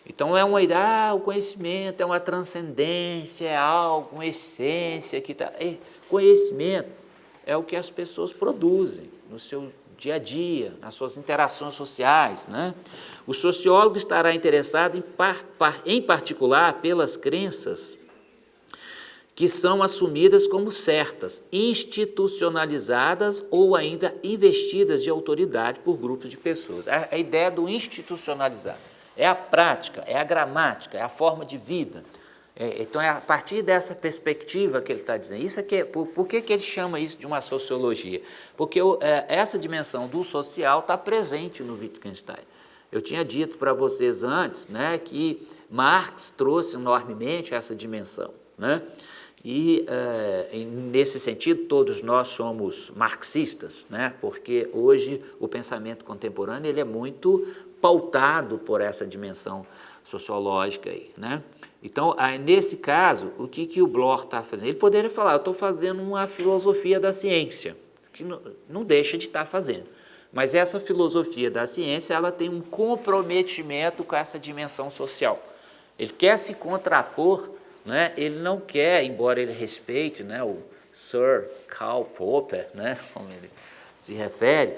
Então, é uma ideia, o conhecimento é uma transcendência, é algo, uma essência que está... Conhecimento é o que as pessoas produzem no seu dia a dia, nas suas interações sociais. Né? O sociólogo estará interessado, em particular, pelas crenças que são assumidas como certas, institucionalizadas ou ainda investidas de autoridade por grupos de pessoas. A ideia do institucionalizar. É a prática, é a gramática, é a forma de vida. Então, é a partir dessa perspectiva que ele está dizendo. Isso aqui, por que ele chama isso de uma sociologia? Porque essa dimensão do social está presente no Wittgenstein. Eu tinha dito para vocês antes, né, que Marx trouxe enormemente essa dimensão, né? E, nesse sentido, todos nós somos marxistas, né? Porque hoje o pensamento contemporâneo ele é muito pautado por essa dimensão sociológica aí, né? Então, nesse caso, o que o Bloch está fazendo? Ele poderia falar, eu estou fazendo uma filosofia da ciência, que não deixa de estar fazendo. Mas essa filosofia da ciência, ela tem um comprometimento com essa dimensão social. Ele quer se contrapor, né? Ele não quer, embora ele respeite, né, o Sir Karl Popper, né, como ele se refere,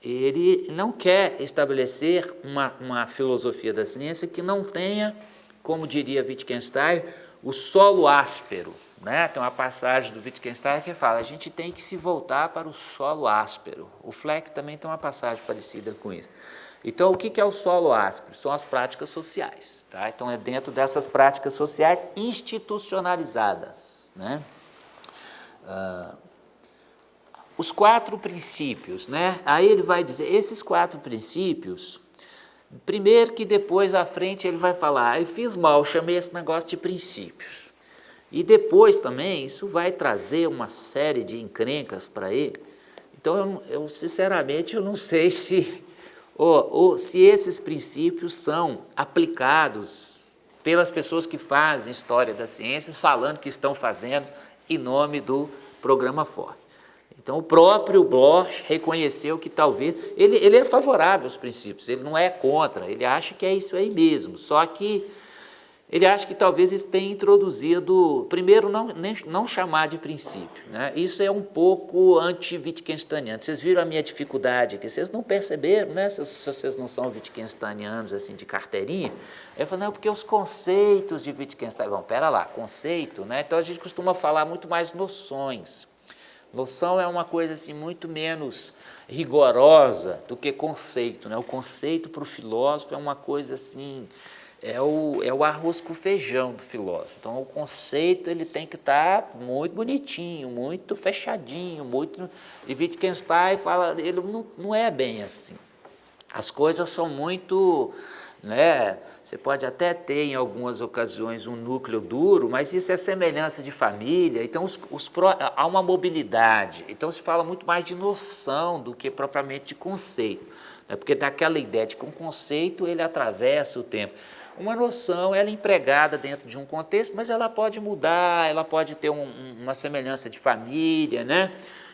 ele não quer estabelecer uma filosofia da ciência que não tenha, como diria Wittgenstein, o solo áspero, né? Tem uma passagem do Wittgenstein que fala, a gente tem que se voltar para o solo áspero. O Fleck também tem uma passagem parecida com isso. Então, o que é o solo áspero? São as práticas sociais, tá? Então, é dentro dessas práticas sociais institucionalizadas, né? Os 4 princípios, né? Aí ele vai dizer, esses 4 princípios, primeiro que depois à frente ele vai falar, eu fiz mal, chamei esse negócio de princípios. E depois também isso vai trazer uma série de encrencas para ele. Então, eu sinceramente, eu não sei se esses princípios são aplicados pelas pessoas que fazem história da ciência, falando que estão fazendo em nome do programa Forte. Então, o próprio Bloch reconheceu que talvez, ele é favorável aos princípios, ele não é contra, ele acha que é isso aí mesmo, só que ele acha que talvez isso tenha introduzido, primeiro, não chamar de princípio, né? Isso é um pouco anti-Wittgensteiniano. Vocês viram a minha dificuldade aqui, vocês não perceberam, né? Se vocês não são Wittgensteinianos, assim, de carteirinha, eu falo, não, porque os conceitos de Wittgenstein, bom, pera lá, conceito, né? Então a gente costuma falar muito mais noções. Noção é uma coisa assim muito menos rigorosa do que conceito, né? O conceito para o filósofo é uma coisa assim, é o arroz com feijão do filósofo. Então, o conceito ele tem que estar muito bonitinho, muito fechadinho, muito... E Wittgenstein fala, ele não é bem assim. As coisas são muito, né? Você pode até ter, em algumas ocasiões, um núcleo duro, mas isso é semelhança de família, então há uma mobilidade. Então, se fala muito mais de noção do que propriamente de conceito, né? Porque dá aquela ideia de que um conceito ele atravessa o tempo. Uma noção, ela é empregada dentro de um contexto, mas ela pode mudar, ela pode ter uma semelhança de família, né?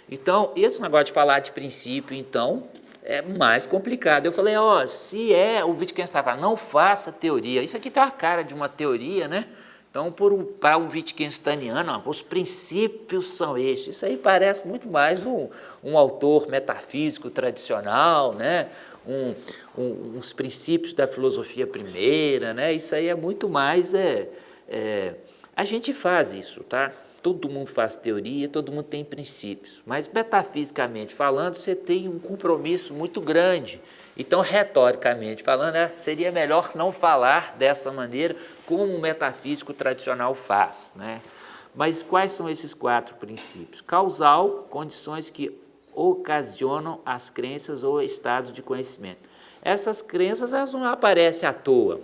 Então, esse negócio de falar de princípio, então, é mais complicado. Eu falei, se o Wittgenstein fala, não faça teoria, isso aqui tem uma cara de uma teoria, né? Então, para um Wittgensteiniano, os princípios são estes. Isso aí parece muito mais um autor metafísico tradicional, né? Uns princípios da filosofia primeira, né? Isso aí é muito mais... a gente faz isso, tá? Todo mundo faz teoria, todo mundo tem princípios, mas metafisicamente falando, você tem um compromisso muito grande. Então, retoricamente falando, seria melhor não falar dessa maneira como o metafísico tradicional faz, né? Mas quais são esses 4 princípios? Causal, condições que ocasionam as crenças ou estados de conhecimento. Essas crenças elas não aparecem à toa.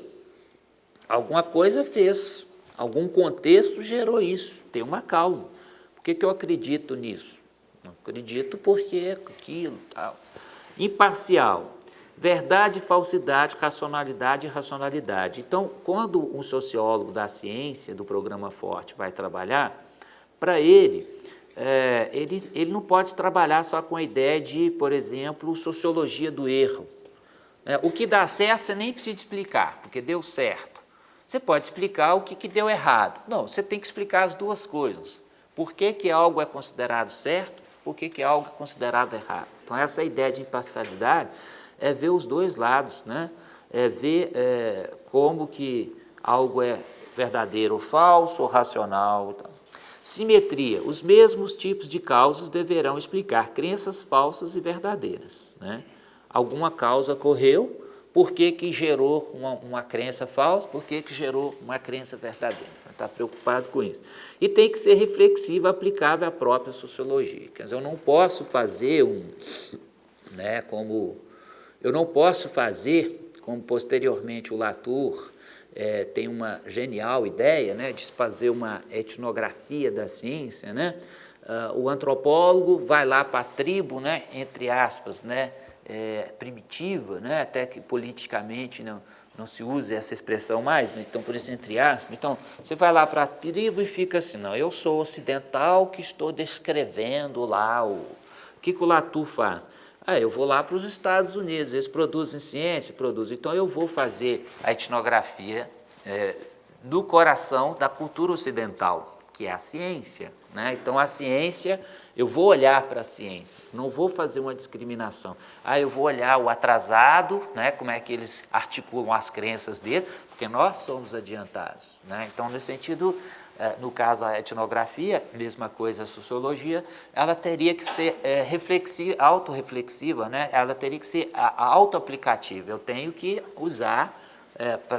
Alguma coisa fez, algum contexto gerou isso, tem uma causa. Por que eu acredito nisso? Não acredito porque aquilo, tal. Imparcial, verdade, falsidade, racionalidade e irracionalidade. Então, quando um sociólogo da ciência, do programa Forte, vai trabalhar, para ele não pode trabalhar só com a ideia de, por exemplo, sociologia do erro. O que dá certo você nem precisa explicar, porque deu certo. Você pode explicar o que deu errado. Não, você tem que explicar as duas coisas. Por que algo é considerado certo, por que algo é considerado errado. Então, essa ideia de imparcialidade é ver os dois lados, né? É ver como que algo é verdadeiro ou falso, ou racional. Simetria. Os mesmos tipos de causas deverão explicar crenças falsas e verdadeiras, né? Alguma causa ocorreu, por que gerou uma crença falsa, por que gerou uma crença verdadeira. Está preocupado com isso. E tem que ser reflexiva, aplicável à própria sociologia. Quer dizer, eu não posso fazer como Eu não posso fazer, como posteriormente o Latour tem uma genial ideia, né, de fazer uma etnografia da ciência, né? O antropólogo vai lá para a tribo, né, entre aspas, né, primitiva, né, até que politicamente não se usa essa expressão mais, né? Então, por isso, entre aspas. Então, você vai lá para a tribo e fica assim, não, eu sou ocidental que estou descrevendo lá o que o Latour faz. Eu vou lá para os Estados Unidos, eles produzem ciência, produzem, então eu vou fazer a etnografia no coração da cultura ocidental, que é a ciência, né? Então, a ciência, eu vou olhar para a ciência, não vou fazer uma discriminação. Eu vou olhar o atrasado, né? Como é que eles articulam as crenças deles, porque nós somos adiantados, né? Então, nesse sentido, no caso a etnografia, mesma coisa a sociologia, ela teria que ser autorreflexiva, né? Ela teria que ser autoaplicativa. Eu tenho que usar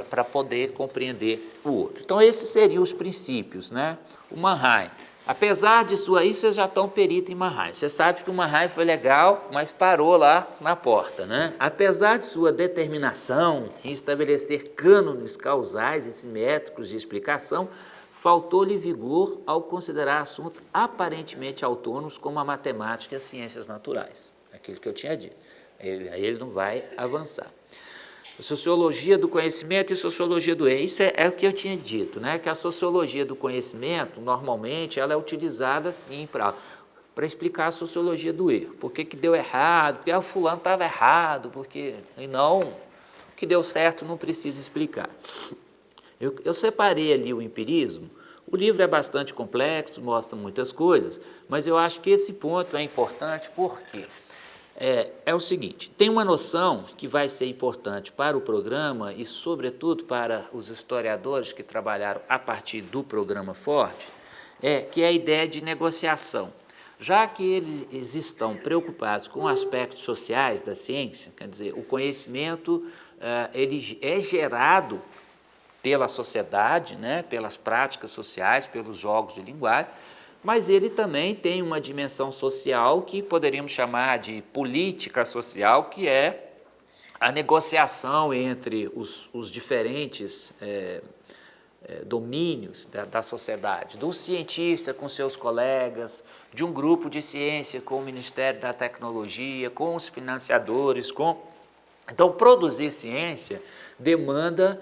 para poder compreender o outro. Então, esses seriam os princípios, né? O Mannheim, apesar de sua... Isso vocês já estão perito em Mannheim. Você sabe que o Mannheim foi legal, mas parou lá na porta, né? Apesar de sua determinação em estabelecer cânones causais e simétricos de explicação, faltou-lhe vigor ao considerar assuntos aparentemente autônomos como a matemática e as ciências naturais. Aquilo que eu tinha dito. Aí ele não vai avançar. Sociologia do conhecimento e sociologia do erro. Isso é o que eu tinha dito, né? Que a sociologia do conhecimento, normalmente, ela é utilizada assim para explicar a sociologia do erro. Por que deu errado? Porque o fulano estava errado, e não, o que deu certo não precisa explicar. Eu separei ali o empirismo. O livro é bastante complexo, mostra muitas coisas, mas eu acho que esse ponto é importante porque é o seguinte, tem uma noção que vai ser importante para o programa e, sobretudo, para os historiadores que trabalharam a partir do programa Forte, que é a ideia de negociação. Já que eles estão preocupados com aspectos sociais da ciência, quer dizer, o conhecimento ele é gerado pela sociedade, né, pelas práticas sociais, pelos jogos de linguagem, mas ele também tem uma dimensão social que poderíamos chamar de política social, que é a negociação entre os diferentes domínios da sociedade, do cientista com seus colegas, de um grupo de ciência com o Ministério da Tecnologia, com os financiadores, Então, produzir ciência demanda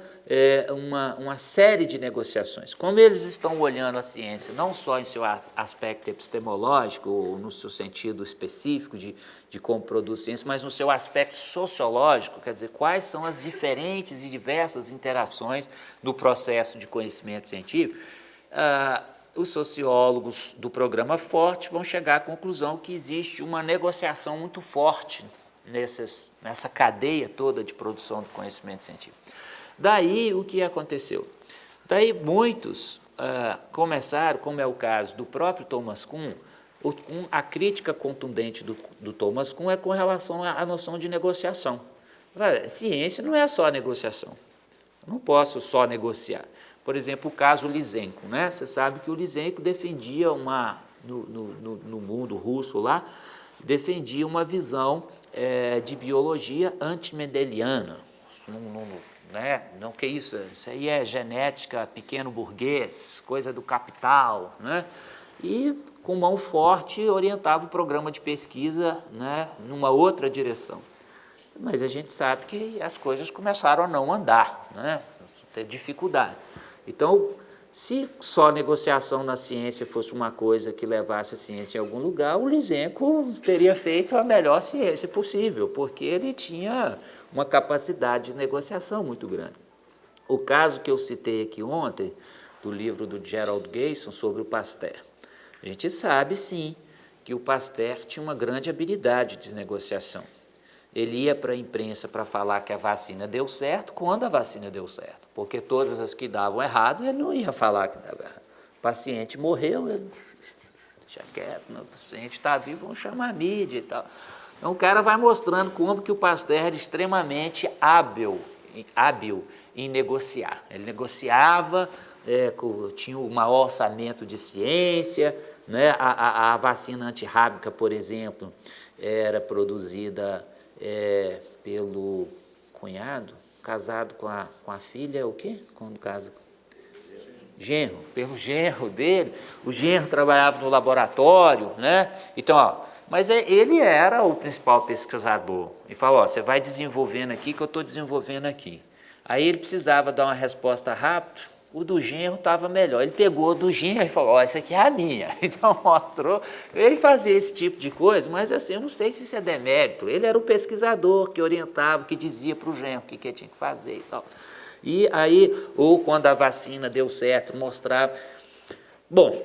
uma série de negociações. Como eles estão olhando a ciência não só em seu aspecto epistemológico, ou no seu sentido específico de como produz ciência, mas no seu aspecto sociológico, quer dizer, quais são as diferentes e diversas interações do processo de conhecimento científico, os sociólogos do programa Forte vão chegar à conclusão que existe uma negociação muito forte nessa cadeia toda de produção do conhecimento científico. Daí, o que aconteceu? Daí, muitos começaram, como é o caso do próprio Thomas Kuhn, a crítica contundente do Thomas Kuhn é com relação à noção de negociação. Ciência não é só negociação. Eu não posso só negociar. Por exemplo, o caso Lysenko, né? Você sabe que o Lysenko defendia no mundo russo lá, defendia uma visão de biologia antimendeliana. Não, que isso aí é genética pequeno burguês, coisa do capital, né? E com mão forte orientava o programa de pesquisa, né, numa outra direção. Mas a gente sabe que as coisas começaram a não andar, né? Ter dificuldade. Então, se só negociação na ciência fosse uma coisa que levasse a ciência em algum lugar, o Lysenko teria feito a melhor ciência possível, porque ele tinha uma capacidade de negociação muito grande. O caso que eu citei aqui ontem, do livro do Gerald Gayson sobre o Pasteur, a gente sabe, sim, que o Pasteur tinha uma grande habilidade de negociação. Ele ia para a imprensa para falar que a vacina deu certo quando a vacina deu certo, porque todas as que davam errado, ele não ia falar que dava errado. O paciente morreu, ele deixa quieto, o paciente está vivo, vamos chamar a mídia e tal. Então, o cara vai mostrando como que o Pasteur era extremamente hábil em negociar. Ele negociava, tinha um maior orçamento de ciência, né? A vacina antirrábica, por exemplo, era produzida pelo cunhado, casado com a filha, o quê? Quando casa? Genro, pelo genro dele. O genro trabalhava no laboratório, né? Então, ó, mas ele era o principal pesquisador. E falou, ó, você vai desenvolvendo aqui que eu estou desenvolvendo aqui. Aí ele precisava dar uma resposta rápida, o do genro estava melhor. Ele pegou o do genro e falou, ó, essa aqui é a minha. Então mostrou, ele fazia esse tipo de coisa, mas assim, eu não sei se isso é demérito. Ele era o pesquisador que orientava, que dizia para o genro o que ele tinha que fazer e tal. E aí, ou quando a vacina deu certo, mostrava. Bom,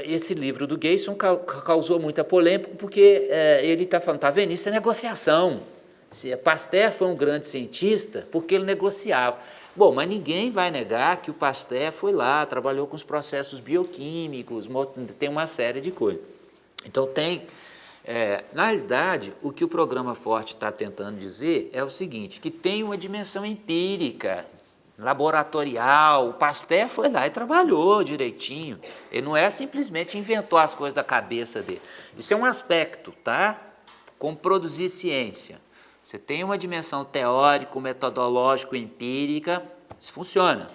esse livro do Gayson causou muita polêmica, porque ele está falando, está vendo, isso é negociação. Pasteur foi um grande cientista porque ele negociava. Bom, mas ninguém vai negar que o Pasteur foi lá, trabalhou com os processos bioquímicos, tem uma série de coisas. Então na realidade, o que o programa Forte está tentando dizer é o seguinte, que tem uma dimensão empírica, laboratorial. O Pasteur foi lá e trabalhou direitinho. Ele não é simplesmente inventou as coisas da cabeça dele. Isso é um aspecto, tá? Como produzir ciência. Você tem uma dimensão teórico, metodológico, empírica, isso funciona.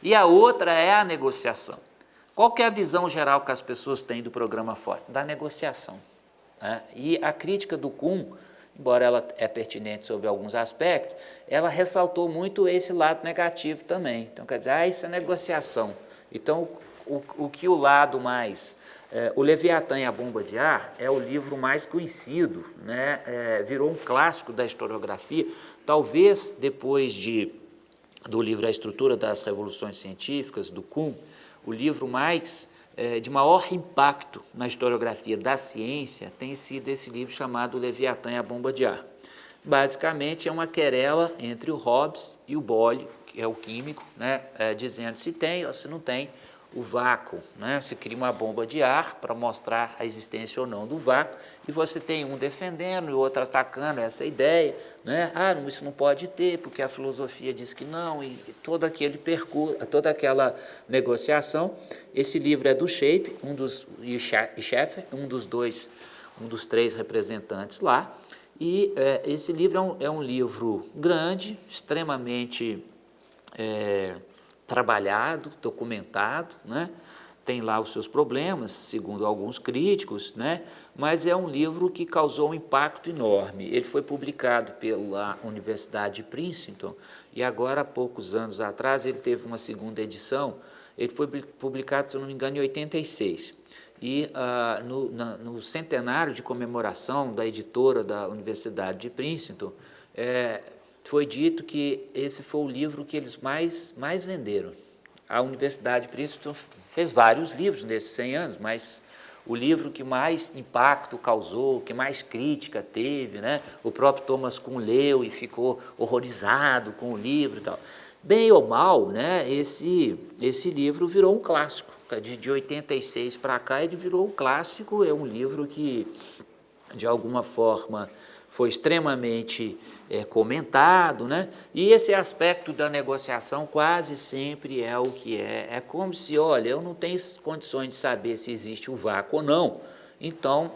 E a outra é a negociação. Qual que é a visão geral que as pessoas têm do programa Forte? Da negociação, né? E a crítica do Kuhn, embora ela é pertinente sobre alguns aspectos, ela ressaltou muito esse lado negativo também. Então, quer dizer, isso é negociação. Então, o que o lado mais... o Leviatã e a Bomba de Ar é o livro mais conhecido, né? Virou um clássico da historiografia, talvez depois do livro A Estrutura das Revoluções Científicas, do Kuhn, o livro de maior impacto na historiografia da ciência tem sido esse livro chamado Leviatã e a Bomba de Ar. Basicamente é uma querela entre o Hobbes e o Boyle, que é o químico, né? Dizendo se tem ou se não tem o vácuo, né? Se cria uma bomba de ar para mostrar a existência ou não do vácuo, e você tem um defendendo e o outro atacando essa ideia, né? Não, isso não pode ter, porque a filosofia diz que não, e todo aquele percurso, toda aquela negociação. Esse livro é do Shape, e Scheffer, um dos três representantes lá, e esse livro é um livro grande, extremamente trabalhado, documentado, né? Tem lá os seus problemas, segundo alguns críticos, né? Mas é um livro que causou um impacto enorme. Ele foi publicado pela Universidade de Princeton e agora, há poucos anos atrás, ele teve uma segunda edição. Ele foi publicado, se eu não me engano, em 86. E no centenário de comemoração da editora da Universidade de Princeton, foi dito que esse foi o livro que eles mais venderam. A Universidade de Princeton fez vários livros nesses 100 anos, mas o livro que mais impacto causou, que mais crítica teve, né? O próprio Thomas Kuhn leu e ficou horrorizado com o livro e tal. Bem ou mal, né? Esse livro virou um clássico. De 86 para cá ele virou um clássico, é um livro que, de alguma forma, foi extremamente comentado, né? E esse aspecto da negociação quase sempre é o que é. É como se, olha, eu não tenho condições de saber se existe o vácuo ou não, então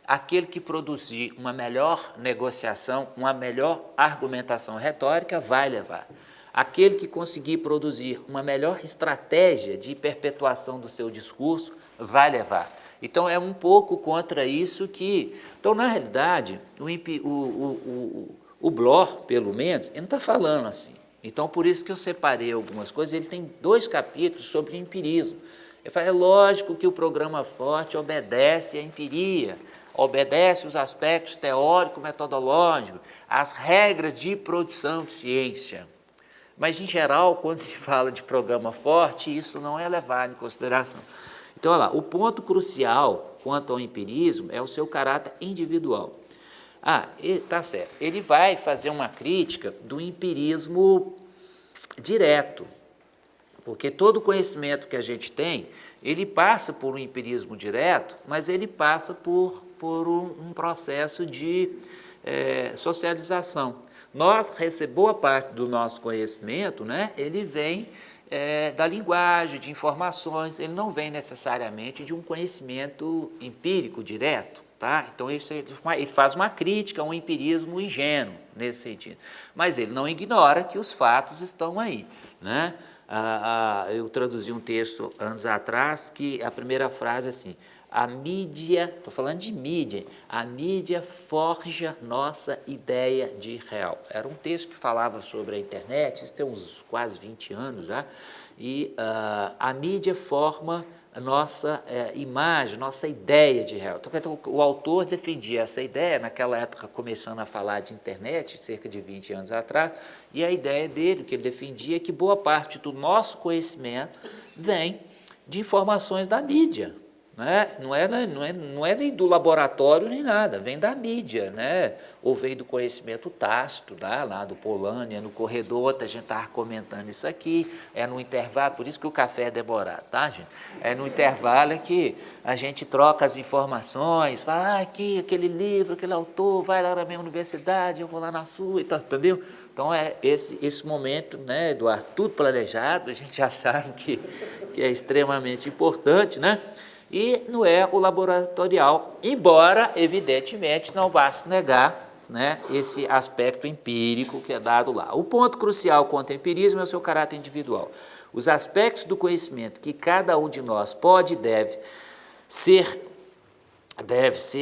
aquele que produzir uma melhor negociação, uma melhor argumentação retórica vai levar. Aquele que conseguir produzir uma melhor estratégia de perpetuação do seu discurso vai levar. Então, é um pouco contra isso que... Então, na realidade, o Bloch, pelo menos, ele não está falando assim. Então, por isso que eu separei algumas coisas. Ele tem 2 capítulos sobre empirismo. Ele fala, é lógico que o programa Forte obedece à empiria, obedece os aspectos teórico-metodológicos, as regras de produção de ciência. Mas, em geral, quando se fala de programa Forte, isso não é levado em consideração. Então, olha lá, o ponto crucial quanto ao empirismo é o seu caráter individual. Tá certo. Ele vai fazer uma crítica do empirismo direto, porque todo conhecimento que a gente tem, ele passa por um empirismo direto, mas ele passa por um processo de socialização. Boa parte do nosso conhecimento, né, ele vem da linguagem, de informações, ele não vem necessariamente de um conhecimento empírico direto, tá? Então ele faz uma crítica a um empirismo ingênuo nesse sentido, mas ele não ignora que os fatos estão aí, né? Eu traduzi um texto anos atrás que a primeira frase é assim: a mídia, estou falando de mídia, a mídia forja nossa ideia de real. Era um texto que falava sobre a internet, isso tem uns quase 20 anos já, e a mídia forma a nossa imagem, nossa ideia de real. Então, o autor defendia essa ideia, naquela época começando a falar de internet, cerca de 20 anos atrás, e a ideia dele, que ele defendia, é que boa parte do nosso conhecimento vem de informações da mídia. Né? Não é nem do laboratório nem nada, vem da mídia, né? Ou vem do conhecimento tácito, né? Lá do Polânia, no corredor, a gente estava comentando isso aqui, é no intervalo, por isso que o café é demorado, tá, gente? É no intervalo é que a gente troca as informações, fala, aqui, aquele livro, aquele autor, vai lá na minha universidade, eu vou lá na sua, e tal, entendeu? Então, é esse momento, né, Eduardo, tudo planejado, a gente já sabe que é extremamente importante, né? E não é o laboratorial, embora, evidentemente, não vá se negar, né, esse aspecto empírico que é dado lá. O ponto crucial quanto ao empirismo é o seu caráter individual. Os aspectos do conhecimento que cada um de nós pode e deve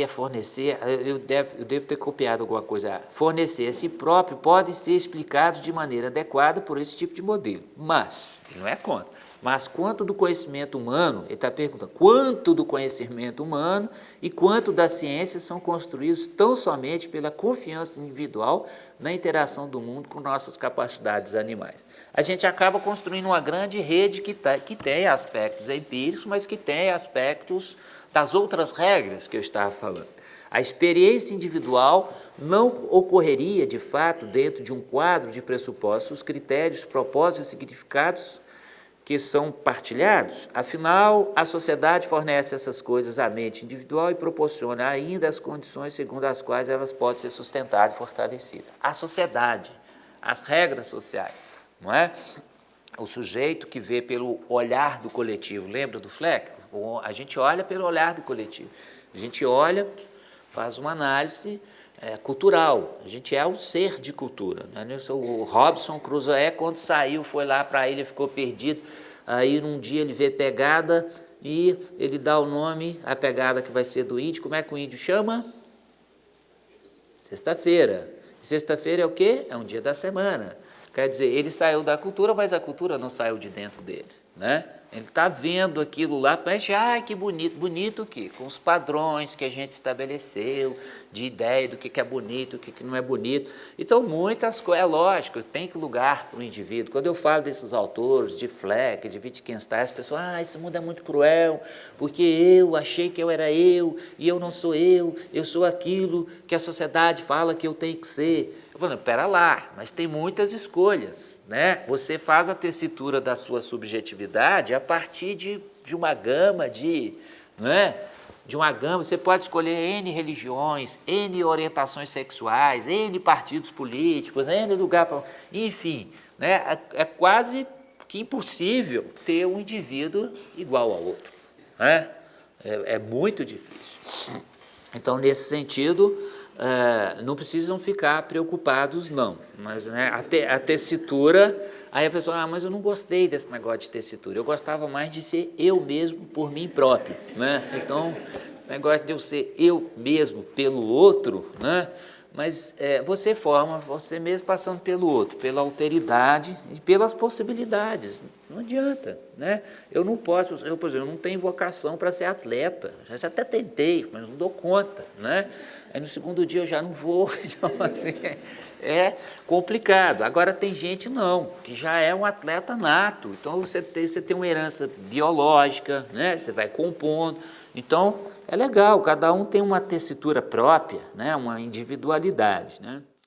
fornecer, eu devo ter copiado alguma coisa, fornecer a si próprio, podem ser explicados de maneira adequada por esse tipo de modelo, mas, ele não é contra. Mas quanto do conhecimento humano, ele está perguntando, quanto do conhecimento humano e quanto da ciência são construídos tão somente pela confiança individual na interação do mundo com nossas capacidades animais. A gente acaba construindo uma grande rede que tem aspectos empíricos, mas que tem aspectos das outras regras que eu estava falando. A experiência individual não ocorreria, de fato, dentro de um quadro de pressupostos, critérios, propósitos e significados que são partilhados. Afinal, a sociedade fornece essas coisas à mente individual e proporciona ainda as condições segundo as quais elas podem ser sustentadas e fortalecidas. A sociedade, as regras sociais, não é? O sujeito que vê pelo olhar do coletivo, lembra do Fleck? A gente olha pelo olhar do coletivo, a gente olha, faz uma análise cultural, a gente é um ser de cultura, né? O Robinson Crusoe, quando saiu, foi lá para a ilha, ficou perdido, aí um dia ele vê pegada e ele dá o nome, a pegada que vai ser do índio, como é que o índio chama? Sexta-feira. Sexta-feira é o quê? É um dia da semana. Quer dizer, ele saiu da cultura, mas a cultura não saiu de dentro dele, né? Ele está vendo aquilo lá, parece, que bonito. Bonito o quê? Com os padrões que a gente estabeleceu, de ideia do que é bonito, o que não é bonito. Então, muitas coisas, é lógico, tem lugar para o indivíduo. Quando eu falo desses autores, de Fleck, de Wittgenstein, as pessoas, esse mundo é muito cruel, porque eu achei que eu era eu, e eu não sou eu sou aquilo que a sociedade fala que eu tenho que ser. Eu falo, pera lá, mas tem muitas escolhas, né? Você faz a tessitura da sua subjetividade a partir de uma gama você pode escolher N religiões, N orientações sexuais, N partidos políticos, N lugar para... Enfim, né? É quase que impossível ter um indivíduo igual ao outro, né? É muito difícil. Então, nesse sentido, não precisam ficar preocupados, não. Mas, né, a tessitura, aí a pessoa, mas eu não gostei desse negócio de tessitura, eu gostava mais de ser eu mesmo por mim próprio, né? Então, esse negócio de eu ser eu mesmo pelo outro, né? Mas você forma você mesmo passando pelo outro, pela alteridade e pelas possibilidades. Não adianta, né? Eu não posso, por exemplo, eu não tenho vocação para ser atleta. Já até tentei, mas não dou conta, né? Aí no segundo dia eu já não vou, então assim, é complicado. Agora tem gente não, que já é um atleta nato. Então você tem uma herança biológica, né? Você vai compondo. Então é legal, cada um tem uma tessitura própria, né? Uma individualidade, né?